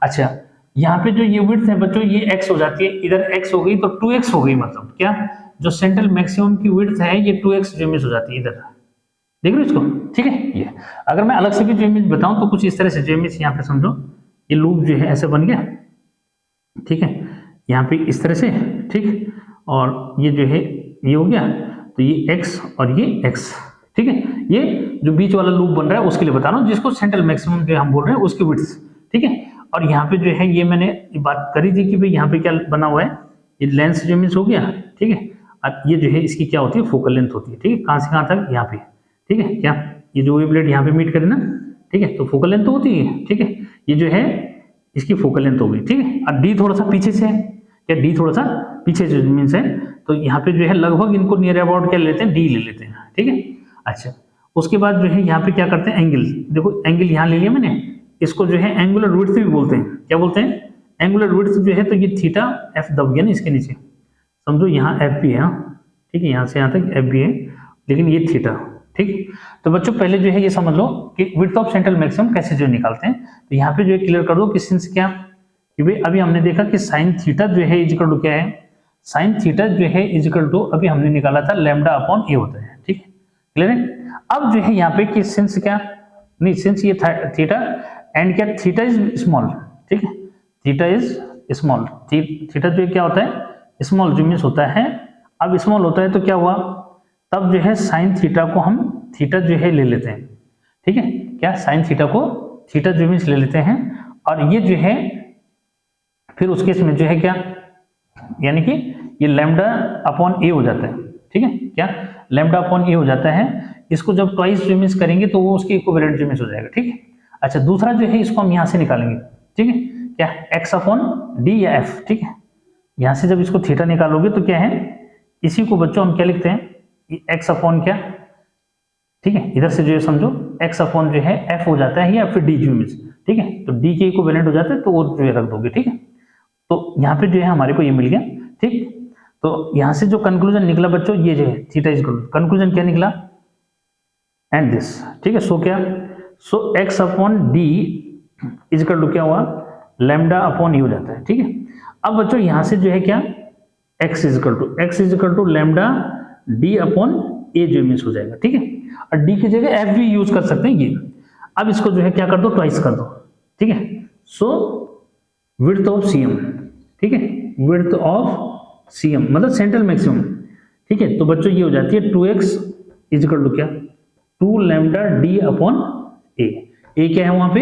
S1: अच्छा, यहाँ पे जो ये विड्थ है बच्चों, ये x हो जाती है, इधर x हो गई तो 2x हो गई, मतलब क्या, जो सेंट्रल मैक्सिमम की विड्थ है ये 2x जो इमेज हो जाती है इधर, देख रहे हो इसको, ठीक है। ये अगर मैं अलग से भी जो इमेज बताऊं तो कुछ इस तरह से जो इमेज यहाँ पे समझो, ये लूप जो है ऐसे बन गया, ठीक है, यहाँ पे इस तरह से, ठीक। और ये जो है ये हो गया, तो ये x और ये x, ठीक है। ये जो बीच वाला लूप बन रहा है उसके लिए बता रहा हूँ, जिसको सेंट्रल मैक्सिमम जो हम बोल रहे हैं उसकी विड्थ, ठीक है। और यहाँ पे जो है ये मैंने बात करी थी कि भाई यहाँ पे क्या बना हुआ है, ये लेंस जो इमेज हो गया, ठीक है। अब ये जो है इसकी क्या होती है, फोकल लेंथ होती है, ठीक है। कहाँ से कहाँ तक, यहाँ पे, ठीक है। क्या ये जो वेवलेट यहाँ पे मीट करे ना, ठीक है, तो फोकल लेंथ होती है, ठीक है। ये जो है इसकी फोकल लेंथ हो गई, ठीक है। और डी थोड़ा सा पीछे से है, क्या डी थोड़ा सा पीछे जो मीन्स है, तो यहाँ पे जो है लगभग इनको नियर अबाउट क्या लेते हैं, डी ले लेते हैं, ठीक है। अच्छा, उसके बाद जो है यहाँ पे क्या करते हैं, एंगल, देखो एंगल यहाँ ले लिया मैंने, इसको जो है एंगुलर विड्थ भी बोलते हैं, क्या बोलते हैं, एंगुलर विड्थ जो है, तो ये थीटा एफ दब गया ना इसके नीचे, समझो यहाँ एफ भी है, ठीक है, यहाँ से यहाँ तक एफ भी है, लेकिन ये थीटा, ठीक। तो बच्चों पहले जो है ये समझ लो कि विड्थ ऑफ सेंट्रल मैक्सिमम कैसे जो निकालते हैं। तो यहाँ पे जो है क्लियर कर दो कि सिंस क्या, कि भाई अभी हमने देखा कि साइन थीटा जो है इजिकल टू क्या है, साइन थीटा जो है इजिकल टू अभी हमने निकाला था लैम्डा अपॉन ए होता है, ठीक है, क्लियर है। अब जो है यहाँ पे कि सिंस क्या, नहीं सिंस ये थीटा एंड क्या, थीटा इज स्मॉल, ठीक है, थीटा इज स्मॉल, थीटा जो क्या होता है, स्मॉल जो मीन्स होता है। अब स्मॉल होता है तो क्या हुआ, तब जो है साइन थीटा को हम थीटा जो है ले लेते हैं, ठीक है, क्या साइन थीटा को थीटा जो मीन्स ले लेते हैं। और ये जो है फिर उस केस में जो है क्या, यानी कि ये लैम्डा अपॉन ए हो जाता है, ठीक है, क्या लैम्डा अपॉन ए हो जाता है। इसको जब ट्वाइस जो मीन्स करेंगे तो वो उसके इक्विवेलेंट जो मीन्स हो जाएगा, ठीक है। अच्छा, दूसरा जो है इसको हम यहाँ से निकालेंगे, ठीक है, क्या x अपॉन डी या f, ठीक है। यहाँ से जब इसको थीटा निकालोगे तो क्या है, इसी को बच्चों हम क्या लिखते हैं, x अपॉन क्या, ठीक है, इधर से जो है समझो x अपॉन जो है f हो जाता है या फिर d जो मीन्स, ठीक है। तो d के इक्विवेलेंट हो जाता है तो वो जो है रख दोगे, ठीक है। तो यहाँ पे जो है हमारे को ये मिल गया, ठीक। तो यहाँ से जो कंक्लूजन निकला बच्चों, ये जो है थीटा इज कंक्लूजन क्या निकला, एंड दिस, ठीक है। सो क्या, so x upon D is equal to क्या हुआ, लैम्डा अपॉन ए हो जाता है, ठीक है। अब बच्चों यहाँ से जो है क्या, x is equal to lambda D upon A जो मीन्स हो जाएगा, ठीक है। और d की जगह f भी यूज कर सकते हैं ये। अब इसको जो है क्या कर दो, ट्वाइस कर दो, ठीक है। सो विड्थ ऑफ सीएम, ठीक है, विड्थ ऑफ सीएम मतलब सेंट्रल मैक्सिमम, ठीक है। तो बच्चों ये हो जाती है 2x इजिकल टू क्या, 2 लैम्डा डी अपॉन ए। ए क्या है वहां पे,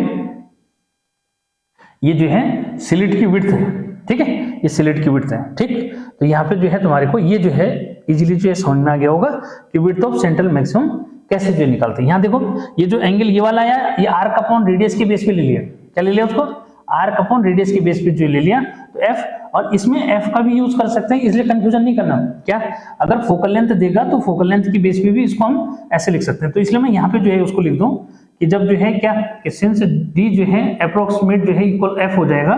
S1: ये जो है स्लिट की विड्थ है, ठीक है, ये स्लिट की विड्थ है, ठीक। तो यहाँ पे जो है तुम्हारे को ये जो है इजीली जो है समझ में आ गया होगा कि विड्थ ऑफ सेंट्रल मैक्सिमम कैसे जो निकालते हैं। यहाँ देखो ये जो एंगल ये वाला आया, ये आर्क अपॉन रेडियस के बेस पे ले लिया, क्या ले लिया उसको, आर्क अपॉन रेडियस के बेस पे जो ले लिया, तो एफ, और इसमें एफ का भी यूज कर सकते हैं, इसलिए कंफ्यूजन नहीं करना। क्या, अगर फोकल लेंथ देगा तो फोकल लेंथ की बेस पे भी इसको हम ऐसे लिख सकते हैं। तो इसलिए मैं यहाँ पे जो है उसको लिख दूं कि जब जो है क्या, कि सिंस डी जो है अप्रोक्सीमेट जो है इक्वल एफ हो जाएगा,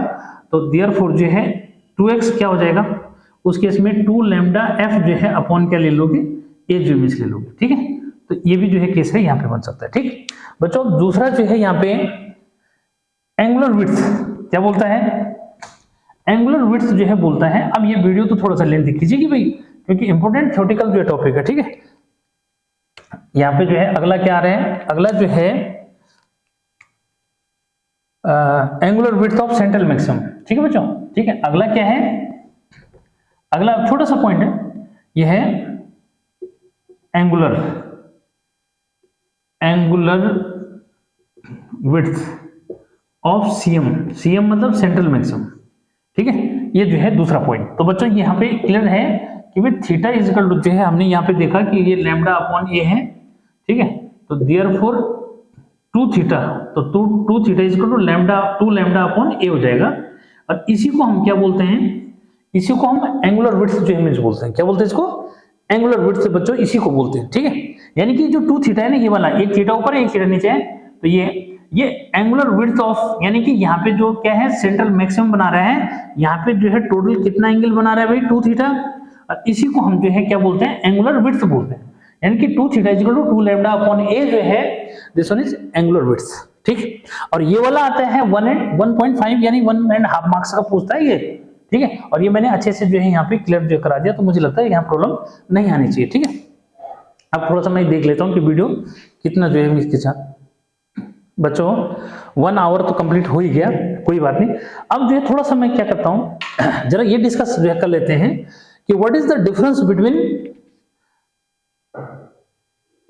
S1: तो देयरफॉर जो है 2x क्या हो जाएगा, उस केस में 2 लैम्डा एफ जो है अपॉन क्या ले लोगे, ए जो मीन्स ले लोगे, ठीक है। तो ये भी जो है केस है यहाँ पे बन सकता है, ठीक बच्चों। दूसरा जो है यहाँ पे एंगुलर विड्थ क्या बोलता है, एंगुलर विड्थ जो है बोलता है। अब ये वीडियो तो थोड़ा सा लेंथ खींचेगी भाई, क्योंकि इंपोर्टेंट थ्योरेटिकल जो टॉपिक है, ठीक है। यहाँ पे जो है अगला क्या आ रहा है, अगला जो है angular width of central maximum. ठीक है बच्चों, ठीक है। अगला क्या है, अगला छोटा सा पॉइंट है, यह है angular width of CM. CM मतलब सेंट्रल मैक्सिमम। ठीक है, ये जो है दूसरा पॉइंट। तो बच्चों यहाँ पे क्लियर है कि भाई थीटा इज इक्वल टू, जो है हमने यहाँ पे देखा कि ये लैम्डा अपॉन ए है। ठीक है, तो देयरफॉर 2 थीटा, तो 2 theta is equal to lambda 2 lambda upon A हो जाएगा। और इसी को हम क्या बोलते हैं, इसी को हम एंगुलर विड्थ जो है बोलते हैं। क्या बोलते हैं इसको, एंगुलर विड्थ बच्चों इसी को बोलते हैं। ठीक है, यानी कि जो 2 थीटा है ना, ये वाला, एक थीटा ऊपर एक थीटा नीचे है, तो ये एंगुलर विड्थ ऑफ, यानी कि यहाँ पे जो क्या है सेंट्रल मैक्सिमम बना रहा है, यहाँ पे जो है टोटल कितना एंगल बना रहा है भाई 2 थीटा, और इसी को हम जो है क्या बोलते हैं, एंगुलर विड्थ बोलते हैं। यानी कि 2 theta equal to 2 lambda upon A जो है, this one is angular width. ठीक, और ये वाला आता है 1.5 यानी 1.5 मार्क्स का पूछता है ये। ठीक है, और ये मैंने अच्छे से जो है यहाँ पे क्लियर जो करा दिया, तो मुझे लगता है यहाँ प्रॉब्लम नहीं आनी चाहिए। ठीक है, अब थोड़ा सा मैं देख लेता हूँ कि वीडियो कितना जो है इसके साथ। बच्चों 1 आवर तो कंप्लीट हो ही गया, कोई बात नहीं। अब जो है थोड़ा सा मैं क्या करता हूँ, जरा ये डिस्कस जो है कर लेते हैं कि what is the difference between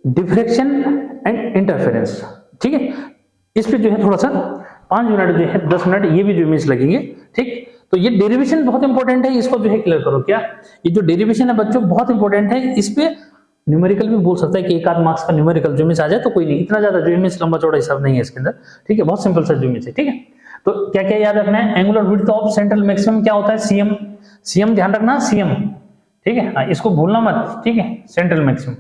S1: diffraction and interference. ठीक है, इस पे जो है थोड़ा सा 5 मिनट जो है 10 मिनट ये भी जो इमेज लगेंगे। ठीक, तो ये डेरिवेशन बहुत इंपॉर्टेंट है, इसको जो है क्लियर करो। क्या ये जो डेरिवेशन है बच्चों बहुत इंपॉर्टेंट है, इस पे न्यूमेरिकल भी बोल सकता है कि 1 आध मार्क्स का न्यूमेरिकल जो इमेज आ जाए तो कोई नहीं, इतना ज्यादा जो इमेज लंबा चौड़ा हिसाब नहीं है इसके अंदर। ठीक है, बहुत सिंपल सा जो इमेज है। ठीक है, तो क्या क्या याद रखना है, angular width of central maximum क्या होता है, सीएम। सीएम ध्यान रखना, सीएम। ठीक है, इसको भूलना मत। ठीक है, सेंट्रल मैक्सिमम।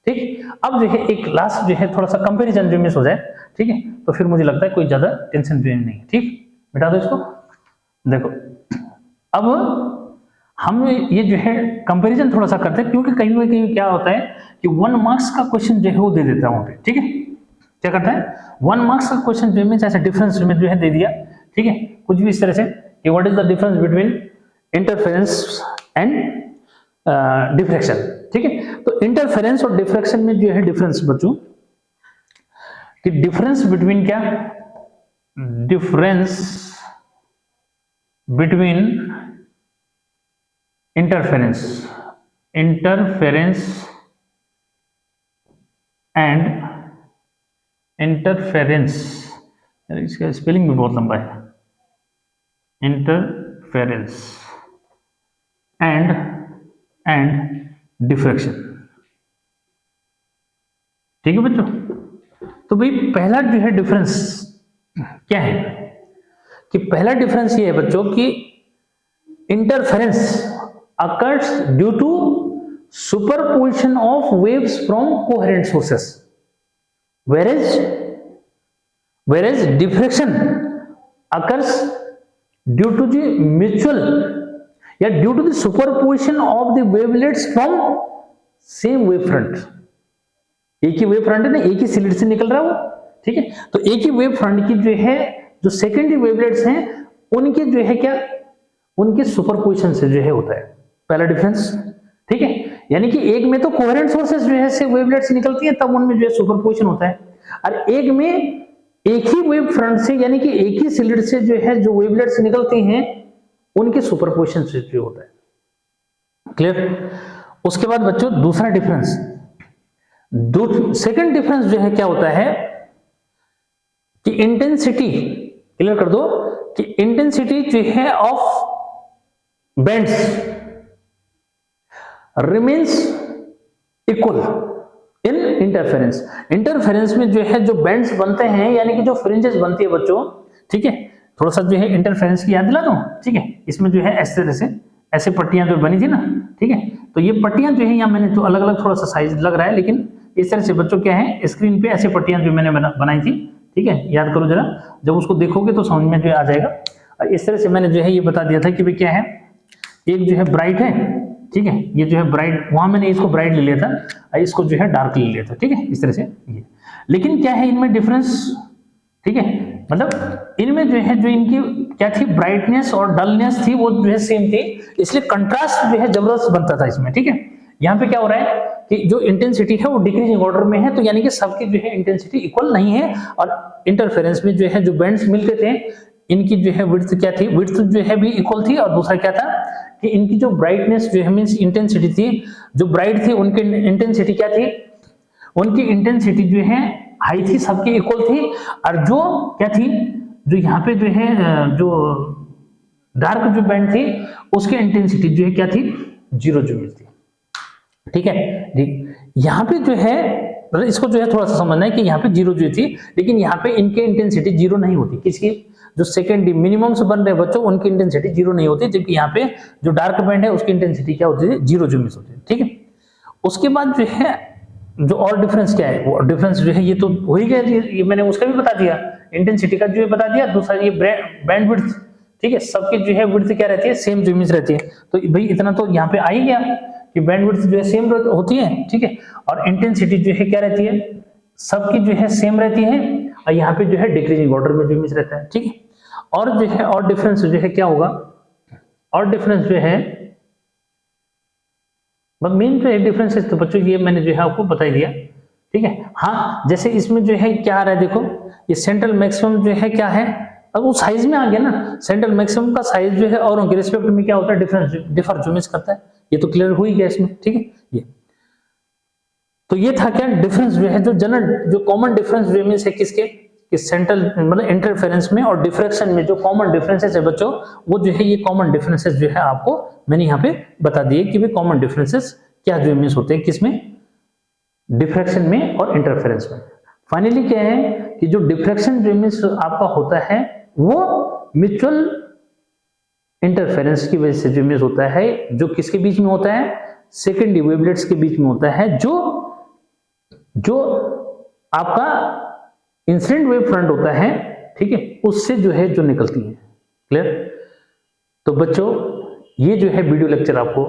S1: ठीक, अब जो है एक लास्ट जो है थोड़ा सा कंपैरिजन जो मिस हो जाए। ठीक है, तो फिर मुझे लगता है कोई ज्यादा टेंशन जो नहीं है। ठीक, मिटा दो इसको। देखो अब हम ये जो है कंपैरिजन थोड़ा सा करते हैं, क्योंकि कहीं ना कहीं क्या होता है कि 1 मार्क्स का क्वेश्चन जो है वो दे देता है वहां पे। ठीक है, क्या करता है 1 मार्क्स का क्वेश्चन जो है ऐसा डिफरेंस में जो है दे दिया। ठीक है, कुछ भी इस तरह से कि what is the difference between interference and diffraction. ठीक है, तो इंटरफेरेंस और डिफ्रैक्शन में जो है डिफरेंस बच्चों कि डिफरेंस बिटवीन क्या, difference between interference and interference, इसका स्पेलिंग भी बहुत लंबा है, इंटरफेरेंस एंड डिफ्रैक्शन। ठीक है बच्चों, तो भाई पहला जो है डिफरेंस क्या है कि पहला डिफरेंस ये है बच्चों कि interference occurs due to superposition of waves from coherent sources, whereas diffraction occurs due to the mutual या due to the superposition of the wavelets from same wave front। एक ही वेव फ्रंट है ना, एक ही slit से निकल रहा है वो। ठीक है, तो एक ही वेव फ्रंट की जो है जो सेकेंडरी वेवलेट्स हैं उनके जो है क्या, उनके सुपरपोजिशन से जो है होता है पहला डिफरेंस। ठीक है, यानी कि एक में तो कोहेरेंट सोर्सेस जो है से वेवलेट्स निकलती हैं, तब उनमें जो है सुपरपोजिशन होता है, और एक में एक ही वेव फ्रंट से यानी कि एक ही स्लिट से जो है जो वेवलेट्स निकलती हैं उनके सुपरपोजिशन से जो होता है। क्लियर। उसके बाद बच्चों दूसरा डिफरेंस, सेकंड डिफरेंस जो है क्या होता है कि इंटेंसिटी, क्लियर कर दो कि इंटेंसिटी जो है of bands remains equal in interference. Interference में जो है जो बैंड्स बनते हैं यानी कि जो फ्रिंजेस बनती है बच्चों, ठीक है, थोड़ा सा जो है इंटरफेरेंस की याद दिला दूं। ठीक है, इसमें जो है इस तरह से ऐसे पट्टियां जो बनी थी ना, ठीक है, तो ये पट्टियां जो है यहाँ मैंने जो अलग अलग थोड़ा सा साइज लग रहा है, लेकिन इस तरह से बच्चों क्या है स्क्रीन पे ऐसे पट्टियां जो मैंने बनाई थी। ठीक है, याद करो जरा, जब उसको देखोगे तो समझ में जो आ जाएगा। और इस तरह से मैंने जो है ये बता दिया था कि भाई क्या है, एक जो है ब्राइट है, ठीक है, ये जो है ब्राइट, वहां मैंने इसको ब्राइट ले लिया था और इसको जो है डार्क ले लिया था। ठीक है, इस तरह से ये, लेकिन क्या है इनमें डिफरेंस, ठीक है, मतलब इनमें जो है जो इनकी क्या थी ब्राइटनेस और डलनेस थी वो जो है सेम थी, इसलिए कंट्रास्ट जो है जबरदस्त बनता था इसमें। ठीक है, यहाँ पे क्या हो रहा है कि जो इंटेंसिटी है वो डिक्रीजिंग ऑर्डर में है, तो यानी कि सबकी जो है इंटेंसिटी इक्वल नहीं है। और इंटरफेरेंस में जो है जो बैंड्स मिलते थे इनकी जो है विड्थ क्या थी, विड्थ जो है भी इक्वल थी। और दूसरा क्या था कि इनकी जो ब्राइटनेस जो है मींस इंटेंसिटी थी, जो ब्राइट थी उनकी इंटेंसिटी क्या थी, उनकी इंटेंसिटी जो है हाई थी, सबकी इक्वल थी। और जो क्या थी, जो यहाँ पे जो है जो डार्क जो बैंड थी उसकी इंटेंसिटी जो है क्या थी, 0 जो थी। ठीक है जी। यहाँ पे जो है इसको जो है थोड़ा सा समझना है कि यहाँ पे 0 जो थी, लेकिन यहाँ पे इनके इंटेंसिटी 0 नहीं होती। किसकी, जो सेकेंड मिनिमम से बन रहे बच्चों उनकी इंटेंसिटी 0 नहीं होती, जबकि यहाँ पे जो डार्क बैंड है उसकी इंटेंसिटी क्या होती है, 0 जो मिस होती है। ठीक है, उसके बाद जो है जो और डिफरेंस क्या है, वो डिफरेंस जो है ये तो हो ही गया, ये मैंने उसका भी बता दिया, इंटेंसिटी का जो है बता दिया। दूसरा ये बैंड विड्थ, ठीक है, सबकी जो है विड्थ क्या रहती है, सेम जो मिस रहती है। तो भाई इतना तो यहाँ पे आ ही गया कि बैंड विड्थ जो है सेम होती है। ठीक है, और इंटेंसिटी जो है क्या रहती है, सबकी जो है सेम रहती है। और यहाँ पे जो है डिक्रीजिंग ऑर्डर में जो मिस रहता है। ठीक है, और जो है और डिफरेंस जो है क्या होगा, और डिफरेंस जो है मेन जो है डिफरेंसेस तो बच्चों ये मैंने जो है आपको बता ही दिया। ठीक है, हाँ जैसे इसमें जो है क्या आ रहा है, देखो ये सेंट्रल मैक्सिमम जो है क्या है, अब वो साइज में आ गया ना, सेंट्रल मैक्सिमम का साइज जो है और उनके रिस्पेक्ट में क्या होता है, डिफरेंस डिफर जो मिस करता है, ये तो क्लियर हो ही गया इसमें। ठीक है, ये तो ये था क्या डिफरेंस जो है, जो जनरल जो कॉमन डिफरेंस जो मींस है किसके, कि सेंट्रल मतलब इंटरफेरेंस में और डिफ्रैक्शन में जो कॉमन डिफरेंसेस है बच्चों, वो जो है ये कॉमन डिफरेंसेस जो है आपको मैंने यहाँ पे बता दिए कि भाई कॉमन डिफरेंसेस क्या जो मींस होते हैं, किसमें, डिफ्रैक्शन में और इंटरफेरेंस में। फाइनली क्या है कि जो डिफ्रैक्शन जो मींस आपका होता है वो म्यूचुअल इंटरफेरेंस की वजह से जो मींस होता है, जो किसके बीच में होता है, सेकेंडरी वेवलेट्स के बीच में होता है, जो आपका इंसिडेंट वेव फ्रंट होता है, ठीक है, उससे जो है जो निकलती है। क्लियर? तो बच्चों ये जो है वीडियो लेक्चर आपको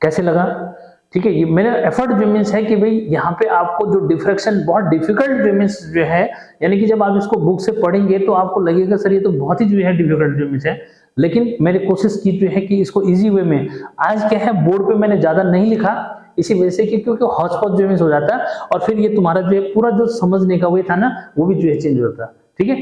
S1: कैसे लगा? ठीक है, ये मेरा एफर्ट जो मीन्स है कि भाई यहाँ पे आपको जो डिफ्रैक्शन बहुत डिफिकल्ट जो मीन्स जो है, यानी कि जब आप इसको बुक से पढ़ेंगे तो आपको लगेगा सर ये तो बहुत ही जो है डिफिकल्ट जो मीन्स है, लेकिन मैंने कोशिश की जो है कि इसको इजी वे में, आज क्या है बोर्ड पे मैंने ज्यादा नहीं लिखा इसी वजह से कि क्योंकि हॉचपॉच जो मीन्स हो जाता है और फिर ये तुम्हारा जो है पूरा जो समझने का वे था ना वो भी जो है चेंज हो जाता है। ठीक है,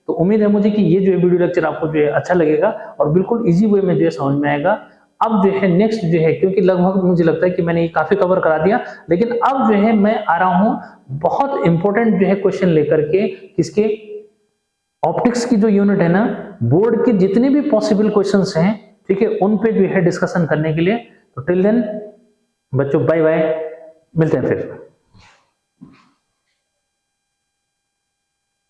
S1: तो उम्मीद है मुझे कि ये जो है वीडियो लेक्चर आपको जो है अच्छा लगेगा और बिल्कुल इजी वे में जो है समझ में आएगा। अब जो है नेक्स्ट जो है, क्योंकि लगभग मुझे लगता है कि मैंने ये काफी कवर करा दिया, लेकिन अब जो है मैं आ रहा हूं बहुत इंपॉर्टेंट जो है क्वेश्चन लेकर के, किसके, ऑप्टिक्स की जो यूनिट है ना, बोर्ड के जितने भी पॉसिबल क्वेश्चंस हैं, ठीक है, उन पे जो है डिस्कशन करने के लिए। तो टिल देन बच्चों बाय बाय, मिलते हैं फिर।